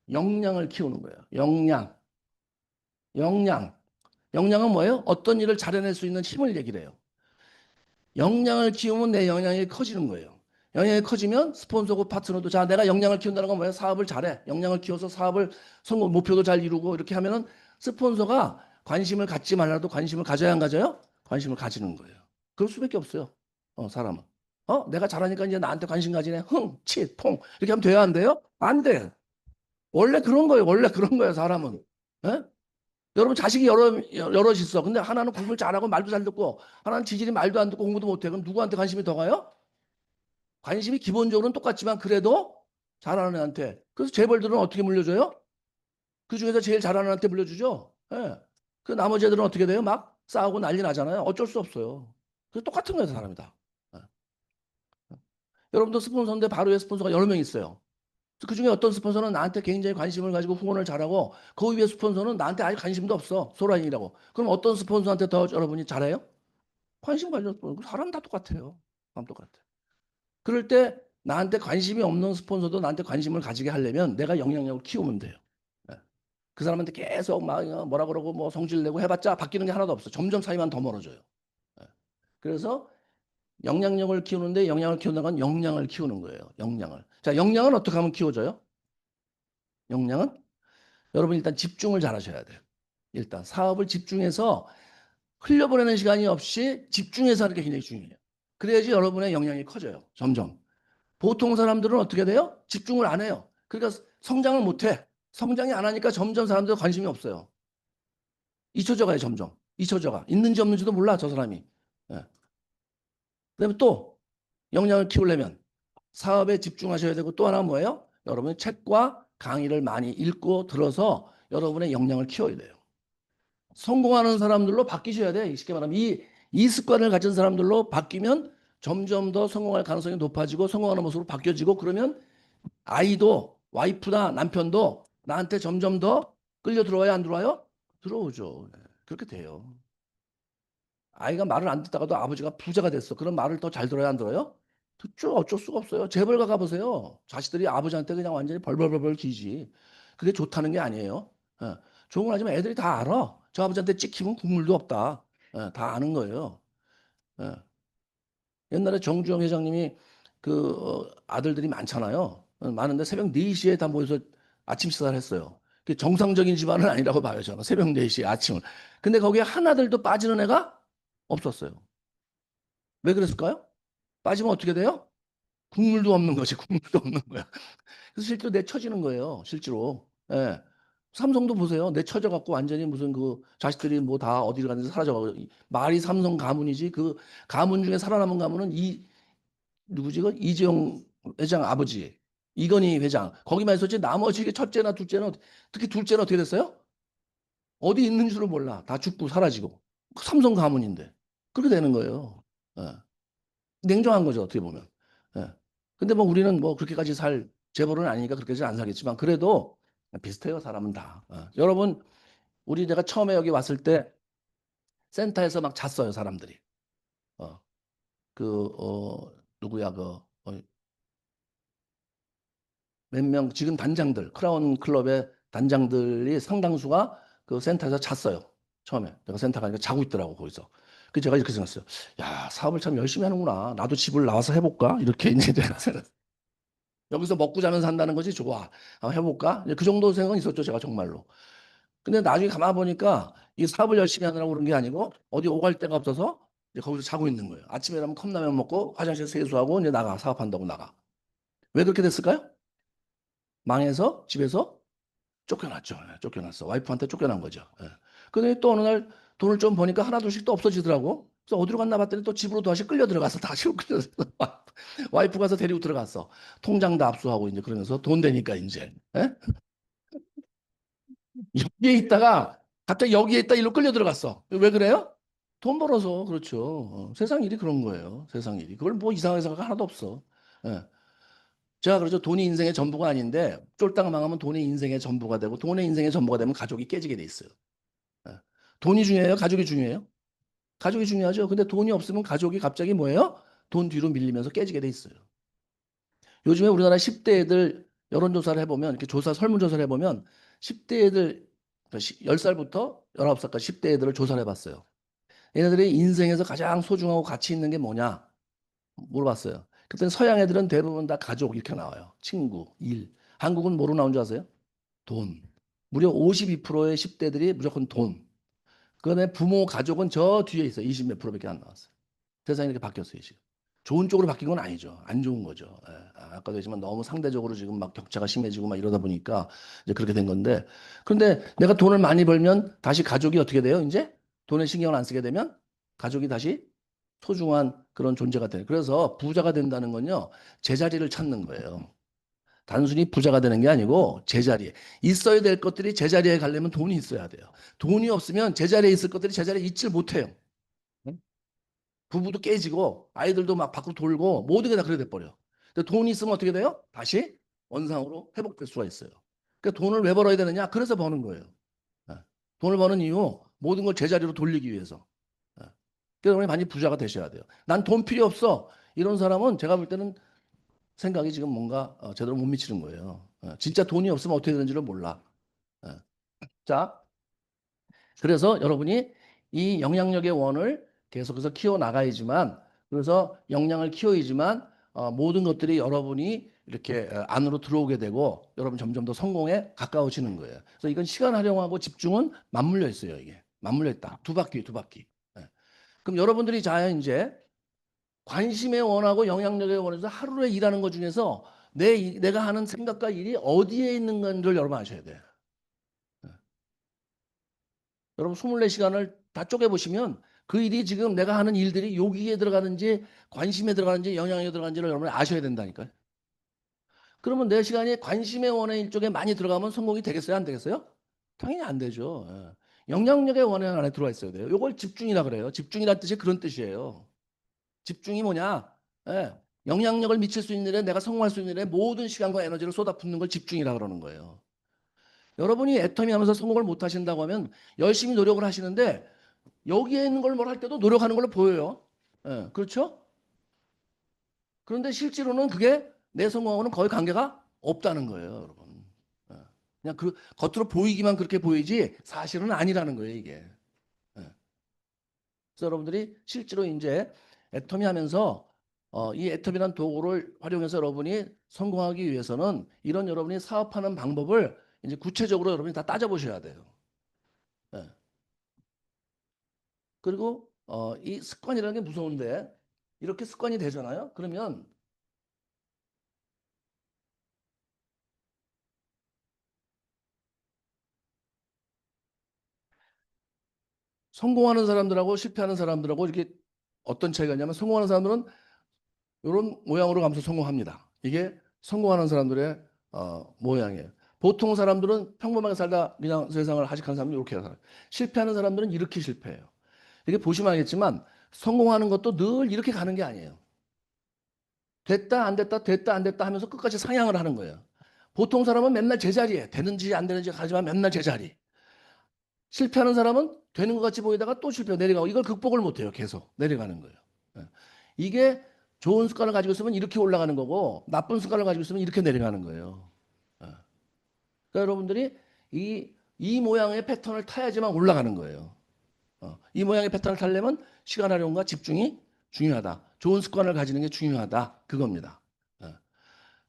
역량을 키우는 거예요. 역량. 역량. 역량은 뭐예요? 어떤 일을 잘해낼 수 있는 힘을 얘기를 해요. 역량을 키우면 내 역량이 커지는 거예요. 역량이 커지면 스폰서고 파트너도 자 내가 역량을 키운다는 건 뭐예요? 사업을 잘해. 역량을 키워서 사업을 성공 목표도 잘 이루고 이렇게 하면은 스폰서가 관심을 갖지 말라도 관심을 가져야 안 가져요? 관심을 가지는 거예요. 그럴 수밖에 없어요. 사람은. 내가 잘하니까 이제 나한테 관심 가지네. 흥, 치, 퐁. 이렇게 하면 돼야 안 돼요? 안 돼. 원래 그런 거예요. 원래 그런 거예요, 사람은. 예? 여러분 자식이 여럿 있어. 근데 하나는 공부를 잘하고 말도 잘 듣고 하나는 지질이 말도 안 듣고 공부도 못해. 그럼 누구한테 관심이 더 가요? 관심이 기본적으로는 똑같지만 그래도 잘하는 애한테. 그래서 재벌들은 어떻게 물려줘요? 그 중에서 제일 잘하는 애한테 물려주죠. 예. 그 나머지 애들은 어떻게 돼요? 막 싸우고 난리 나잖아요. 어쩔 수 없어요. 그 똑같은 거예요, 사람이 다. 예. 여러분도 스폰서인데 바로 위에 스폰서가 여러 명 있어요. 그 중에 어떤 스폰서는 나한테 굉장히 관심을 가지고 후원을 잘하고 그 위에 스폰서는 나한테 아예 관심도 없어. 소란이라고. 그럼 어떤 스폰서한테 더 여러분이 잘해요? 관심 가진 스폰서. 사람 다 똑같아요. 사람 똑같아. 그럴 때 나한테 관심이 없는 스폰서도 나한테 관심을 가지게 하려면 내가 영향력을 키우면 돼요. 예. 그 사람한테 계속 막 뭐라 그러고 뭐 성질 내고 해봤자 바뀌는 게 하나도 없어. 점점 사이만 더 멀어져요. 예. 그래서 영향력을 키우는데 영향을 키우는 건 역량을 키우는 거예요. 역량을. 자, 역량은 어떻게 하면 키워져요? 역량은 여러분 일단 집중을 잘 하셔야 돼요. 일단 사업을 집중해서 흘려보내는 시간이 없이 집중해서 하는 게 굉장히 중요해요. 그래야지 여러분의 역량이 커져요. 점점. 보통 사람들은 어떻게 돼요? 집중을 안 해요. 그러니까 성장을 못 해. 성장이 안 하니까 점점 사람들 관심이 없어요. 잊혀져 가요, 점점. 잊혀져 가. 있는지 없는지도 몰라, 저 사람이. 예. 그다음에 또 역량을 키우려면 사업에 집중하셔야 되고 또 하나 뭐예요? 여러분이 책과 강의를 많이 읽고 들어서 여러분의 역량을 키워야 돼요. 성공하는 사람들로 바뀌셔야 돼. 쉽게 말하면 이 습관을 가진 사람들로 바뀌면 점점 더 성공할 가능성이 높아지고 성공하는 모습으로 바뀌어지고 그러면 아이도 와이프나 남편도 나한테 점점 더 끌려 들어와요? 안 들어와요? 들어오죠. 네. 그렇게 돼요. 아이가 말을 안 듣다가도 아버지가 부자가 됐어. 그럼 말을 더 잘 들어야 안 들어요? 듣죠. 어쩔 수가 없어요. 재벌가 가보세요. 자식들이 아버지한테 그냥 완전히 벌벌벌벌 기지. 그게 좋다는 게 아니에요. 예. 좋은 건 하지만 애들이 다 알아. 저 아버지한테 찍히면 국물도 없다. 예, 다 아는 거예요. 예. 옛날에 정주영 회장님이 아들들이 많잖아요. 많은데 새벽 4시에 다 모여서 아침 식사를 했어요. 그게 정상적인 집안은 아니라고 봐요, 저는. 새벽 4시에 아침을. 근데 거기에 하나들도 빠지는 애가 없었어요. 왜 그랬을까요? 빠지면 어떻게 돼요? 국물도 없는 거지, 국물도 없는 거야. 그래서 실제로 내쳐지는 거예요, 실제로. 예. 삼성도 보세요. 내쳐져 갖고 완전히 무슨 그 자식들이 뭐 다 어디를 갔는지 사라져가고 말이 삼성 가문이지 그 가문 중에 살아남은 가문은 누구지? 그 이재용 회장 아버지, 이건희 회장 거기만 있었지 나머지 첫째나 둘째는 특히 둘째는 어떻게 됐어요? 어디 있는 줄을 몰라. 다 죽고 사라지고 삼성 가문인데 그렇게 되는 거예요. 예. 냉정한 거죠 어떻게 보면. 예. 근데 뭐 우리는 뭐 그렇게까지 살 재벌은 아니니까 그렇게까지 안 살겠지만 그래도 비슷해요 사람은 다. 여러분 우리 내가 처음에 여기 왔을 때 센터에서 막 잤어요 사람들이. 어, 누구야 몇 명 지금 단장들 크라운 클럽의 단장들이 상당수가 그 센터에서 잤어요. 처음에 내가 센터 가니까 자고 있더라고 거기서. 그 제가 이렇게 생각했어요. 야 사업을 참 열심히 하는구나. 나도 집을 나와서 해볼까 이렇게 이제 내가 생각. 여기서 먹고 자면서 한다는 거지 좋아. 한번 해볼까? 이제 그 정도 생각은 있었죠 제가 정말로. 근데 나중에 가만 보니까 이 사업을 열심히 하느라고 그런 게 아니고 어디 오갈 데가 없어서 이제 거기서 자고 있는 거예요. 아침에 일어나면 컵라면 먹고 화장실 세수하고 이제 나가 사업한다고 나가. 왜 그렇게 됐을까요? 망해서 집에서 쫓겨났죠. 예, 쫓겨났어. 와이프한테 쫓겨난 거죠. 예. 근데 또 어느 날 돈을 좀 버니까 하나둘씩 또 없어지더라고. 그래서 어디로 갔나 봤더니 또 집으로 다시 끌려 들어가서 다시 끌려 들어가서 와이프 가서 데리고 들어갔어. 통장도 압수하고 이제 그러면서 돈 되니까 이제. 예? 여기에 있다가 갑자기 여기에 있다 일로 끌려 들어갔어. 왜 그래요? 돈 벌어서 그렇죠. 세상 일이 그런 거예요. 세상 일이. 그걸 뭐 이상하게 생각 하나도 없어. 예. 제가 그러죠. 돈이 인생의 전부가 아닌데 쫄딱 망하면 돈이 인생의 전부가 되고 돈의 인생의 전부가 되면 가족이 깨지게 돼 있어요. 예. 돈이 중요해요? 가족이 중요해요? 가족이 중요하죠. 근데 돈이 없으면 가족이 갑자기 뭐예요? 돈 뒤로 밀리면서 깨지게 돼 있어요. 요즘에 우리나라 10대 애들 여론조사를 해보면 이렇게 설문조사를 해보면 10대 애들 10살부터 19살까지 10대 애들을 조사를 해봤어요. 얘네들이 인생에서 가장 소중하고 가치 있는 게 뭐냐 물어봤어요. 그때 서양 애들은 대부분 다 가족 이렇게 나와요. 친구, 일. 한국은 뭐로 나온 줄 아세요? 돈. 무려 52%의 10대들이 무조건 돈. 그다음에 부모, 가족은 저 뒤에 있어요. 20 몇 프로밖에 안 나왔어요. 세상이 이렇게 바뀌었어요, 지금. 좋은 쪽으로 바뀐 건 아니죠. 안 좋은 거죠. 예. 아까도 했지만 너무 상대적으로 지금 막 격차가 심해지고 막 이러다 보니까 이제 그렇게 된 건데. 그런데 내가 돈을 많이 벌면 다시 가족이 어떻게 돼요? 이제 돈에 신경을 안 쓰게 되면 가족이 다시 소중한 그런 존재가 돼요. 그래서 부자가 된다는 건요, 제자리를 찾는 거예요. 단순히 부자가 되는 게 아니고 제자리에 있어야 될 것들이 제자리에 가려면 돈이 있어야 돼요. 돈이 없으면 제자리에 있을 것들이 제자리에 있질 못해요. 부부도 깨지고 아이들도 막 밖으로 돌고 모든 게 다 그래 돼버려. 근데 돈이 있으면 어떻게 돼요? 다시 원상으로 회복될 수가 있어요. 그러니까 돈을 왜 벌어야 되느냐? 그래서 버는 거예요. 예. 돈을 버는 이유 모든 걸 제자리로 돌리기 위해서. 예. 그러니까 여러분이 많이 부자가 되셔야 돼요. 난 돈 필요 없어. 이런 사람은 제가 볼 때는 생각이 지금 뭔가 제대로 못 미치는 거예요. 진짜 돈이 없으면 어떻게 되는지를 몰라. 예. 자, 그래서 여러분이 이 영향력의 원을 계속해서 키워 나가야지만, 그래서 역량을 키워야지만 모든 것들이 여러분이 이렇게 안으로 들어오게 되고 여러분 점점 더 성공에 가까워지는 거예요. 그래서 이건 시간 활용하고 집중은 맞물려 있어요. 이게 맞물려 있다. 두 바퀴 두 바퀴. 예. 그럼 여러분들이 자 이제 관심의 원하고 영향력의 원에서 하루에 일하는 것 중에서 내가 하는 생각과 일이 어디에 있는 건지를 여러분 아셔야 돼요. 여러분 24시간을 다 쪼개보시면 그 일이 지금 내가 하는 일들이 여기에 들어가는지 관심에 들어가는지 영향에 들어가는지를 여러분이 아셔야 된다니까요. 그러면 내 시간이 관심의 원의 일쪽에 많이 들어가면 성공이 되겠어요? 안 되겠어요? 당연히 안 되죠. 예. 영향력의 원의 안에 들어와 있어야 돼요. 이걸 집중이라 그래요. 집중이라는 뜻이 그런 뜻이에요. 집중이 뭐냐? 예. 영향력을 미칠 수 있는 일에 내가 성공할 수 있는 일에 모든 시간과 에너지를 쏟아붓는 걸 집중이라 그러는 거예요. 여러분이 애터미 하면서 성공을 못 하신다고 하면 열심히 노력을 하시는데 여기에 있는 걸 뭘 할 때도 노력하는 걸로 보여요. 예, 그렇죠? 그런데 실제로는 그게 내 성공하고는 거의 관계가 없다는 거예요, 여러분. 예. 그냥 겉으로 보이기만 그렇게 보이지 사실은 아니라는 거예요, 이게. 예. 그래서 여러분들이 실제로 이제 애터미 하면서 이 애터미라는 도구를 활용해서 여러분이 성공하기 위해서는 이런 여러분이 사업하는 방법을 이제 구체적으로 여러분이 다 따져보셔야 돼요. 예. 그리고 이 습관이라는 게 무서운데 이렇게 습관이 되잖아요. 그러면 성공하는 사람들하고 실패하는 사람들하고 이렇게 어떤 차이가 있냐면 성공하는 사람들은 이런 모양으로 가면서 성공합니다. 이게 성공하는 사람들의 모양이에요. 보통 사람들은 평범하게 살다 그냥 세상을 하직하는 사람들은 이렇게 살아요. 실패하는 사람들은 이렇게 실패해요. 이게 보시면 알겠지만 성공하는 것도 늘 이렇게 가는 게 아니에요. 됐다 안 됐다 됐다 안 됐다 하면서 끝까지 상향을 하는 거예요. 보통 사람은 맨날 제자리에 되는지 안 되는지 가지만 맨날 제자리. 실패하는 사람은 되는 것 같이 보이다가 또 실패 내려가고 이걸 극복을 못해요. 계속 내려가는 거예요. 예. 이게 좋은 습관을 가지고 있으면 이렇게 올라가는 거고 나쁜 습관을 가지고 있으면 이렇게 내려가는 거예요. 예. 그러니까 여러분들이 이 모양의 패턴을 타야지만 올라가는 거예요. 이 모양의 패턴을 타려면 시간 활용과 집중이 중요하다. 좋은 습관을 가지는 게 중요하다. 그겁니다. 예.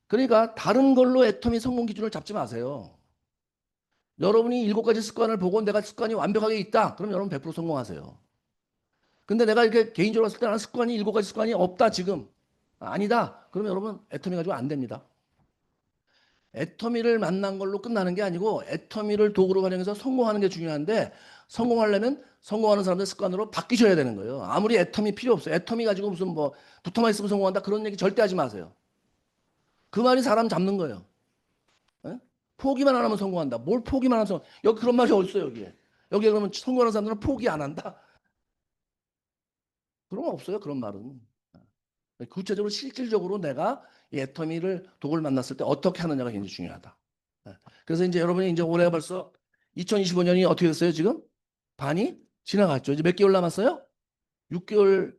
그러니까 다른 걸로 애터미 성공 기준을 잡지 마세요. 여러분이 7가지 습관을 보고 내가 습관이 완벽하게 있다. 그럼 여러분 100% 성공하세요. 근데 내가 이렇게 개인적으로 봤을 때 나는 습관이 7가지 습관이 없다 지금. 아니다. 그러면 여러분 애터미 가지고 안 됩니다. 애터미를 만난 걸로 끝나는 게 아니고 애터미를 도구로 활용해서 성공하는 게 중요한데 성공하려면 성공하는 사람들 습관으로 바뀌셔야 되는 거예요. 아무리 애터미 필요 없어요. 애터미 가지고 무슨 뭐 붙어만 있으면 성공한다 그런 얘기 절대 하지 마세요. 그 말이 사람 잡는 거예요. 예? 포기만 안 하면 성공한다. 뭘 포기만 하면 여기 그런 말이 어딨어요 여기에. 여기에 그러면 성공하는 사람들은 포기 안 한다. 그런 거 없어요 그런 말은. 구체적으로 실질적으로 내가 이 애터미를 독을 만났을 때 어떻게 하느냐가 굉장히 중요하다. 예. 그래서 이제 여러분이 이제 올해 벌써 2025년이 어떻게 됐어요 지금? 반이 지나갔죠. 이제 몇 개월 남았어요? 6개월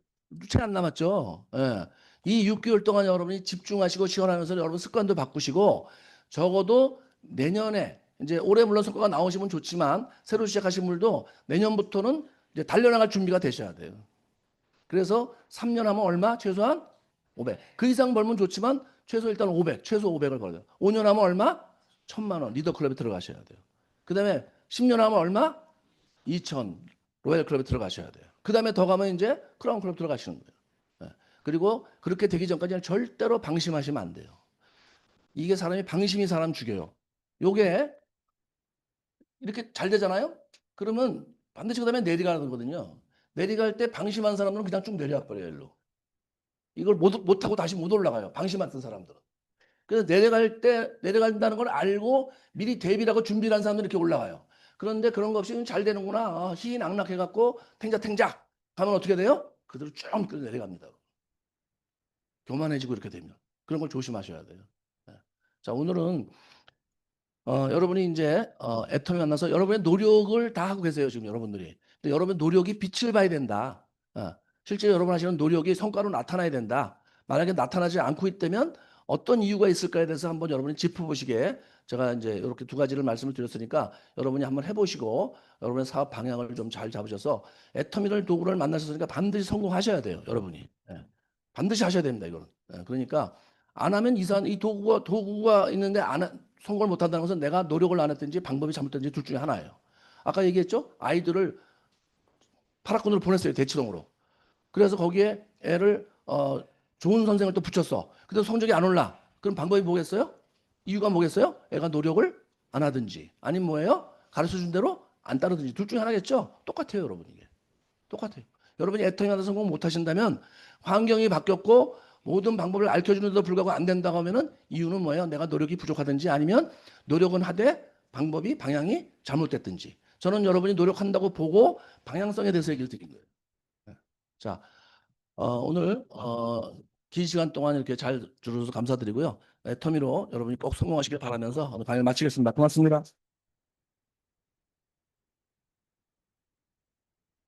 채 안 남았죠. 예. 이 6개월 동안 여러분이 집중하시고 시원하면서 여러분 습관도 바꾸시고 적어도 내년에 이제 올해 물론 성과가 나오시면 좋지만 새로 시작하신 분들도 내년부터는 이제 달려나갈 준비가 되셔야 돼요. 그래서 3년 하면 얼마? 최소한 500. 그 이상 벌면 좋지만 최소 일단 500, 최소 500을 벌어요. 5년 하면 얼마? 1,000만 원 리더 클럽에 들어가셔야 돼요. 그 다음에 10년 하면 얼마? 2,000 로얄 클럽에 들어가셔야 돼요. 그 다음에 더 가면 이제 크라운 클럽 들어가시는 거예요. 예. 그리고 그렇게 되기 전까지는 절대로 방심하시면 안 돼요. 이게 사람이 방심이 사람 죽여요. 요게 이렇게 잘 되잖아요? 그러면 반드시 그 다음에 내리가는 거거든요. 내리갈 때 방심한 사람들은 그냥 쭉 내려와 버려요, 일로. 이걸 못하고 다시 못 올라가요. 방심했던 사람들은. 그래서 내려간다는 걸 알고 미리 대비를 하고 준비를 한 사람들이 이렇게 올라가요. 그런데 그런 거 없이 잘 되는구나. 희낙낙해갖고 탱자탱작 가면 어떻게 돼요? 그대로 쭉 내려갑니다. 교만해지고 이렇게 되면. 그런 걸 조심하셔야 돼요. 예. 자, 오늘은 여러분이 이제 애텀이 만나서 여러분의 노력을 다 하고 계세요, 지금 여러분들이. 근데 여러분의 노력이 빛을 봐야 된다. 실제 여러분 하시는 노력이 성과로 나타나야 된다. 만약에 나타나지 않고 있다면 어떤 이유가 있을까에 대해서 한번 여러분이 짚어보시게 제가 이제 이렇게 두 가지를 말씀을 드렸으니까 여러분이 한번 해보시고 여러분의 사업 방향을 좀 잘 잡으셔서 애터미널 도구를 만나셨으니까 반드시 성공하셔야 돼요, 여러분이. 예. 반드시 하셔야 됩니다, 이거는. 예. 그러니까 안 하면 이상 이 도구가 있는데 성공을 못 한다는 것은 내가 노력을 안 했든지 방법이 잘못된지 둘 중에 하나예요. 아까 얘기했죠? 아이들을 파라군으로 보냈어요, 대치동으로. 그래서 거기에 애를 좋은 선생을 또 붙였어. 근데 성적이 안 올라. 그럼 방법이 뭐겠어요? 이유가 뭐겠어요? 애가 노력을 안 하든지 아니면 뭐예요? 가르쳐준 대로 안 따르든지 둘 중에 하나겠죠? 똑같아요, 여러분. 이게 똑같아요. 여러분이 애터미 하나 성공 못 하신다면 환경이 바뀌었고 모든 방법을 알려주는데도 불구하고 안 된다고 하면은 이유는 뭐예요? 내가 노력이 부족하든지 아니면 노력은 하되 방법이 방향이 잘못됐든지. 저는 여러분이 노력한다고 보고 방향성에 대해서 얘기를 드린 거예요. 네. 자, 오늘 긴 시간 동안 이렇게 잘 들어줘서 감사드리고요. 애터미로 여러분이 꼭 성공하시길 바라면서 오늘 강의 마치겠습니다. 고맙습니다.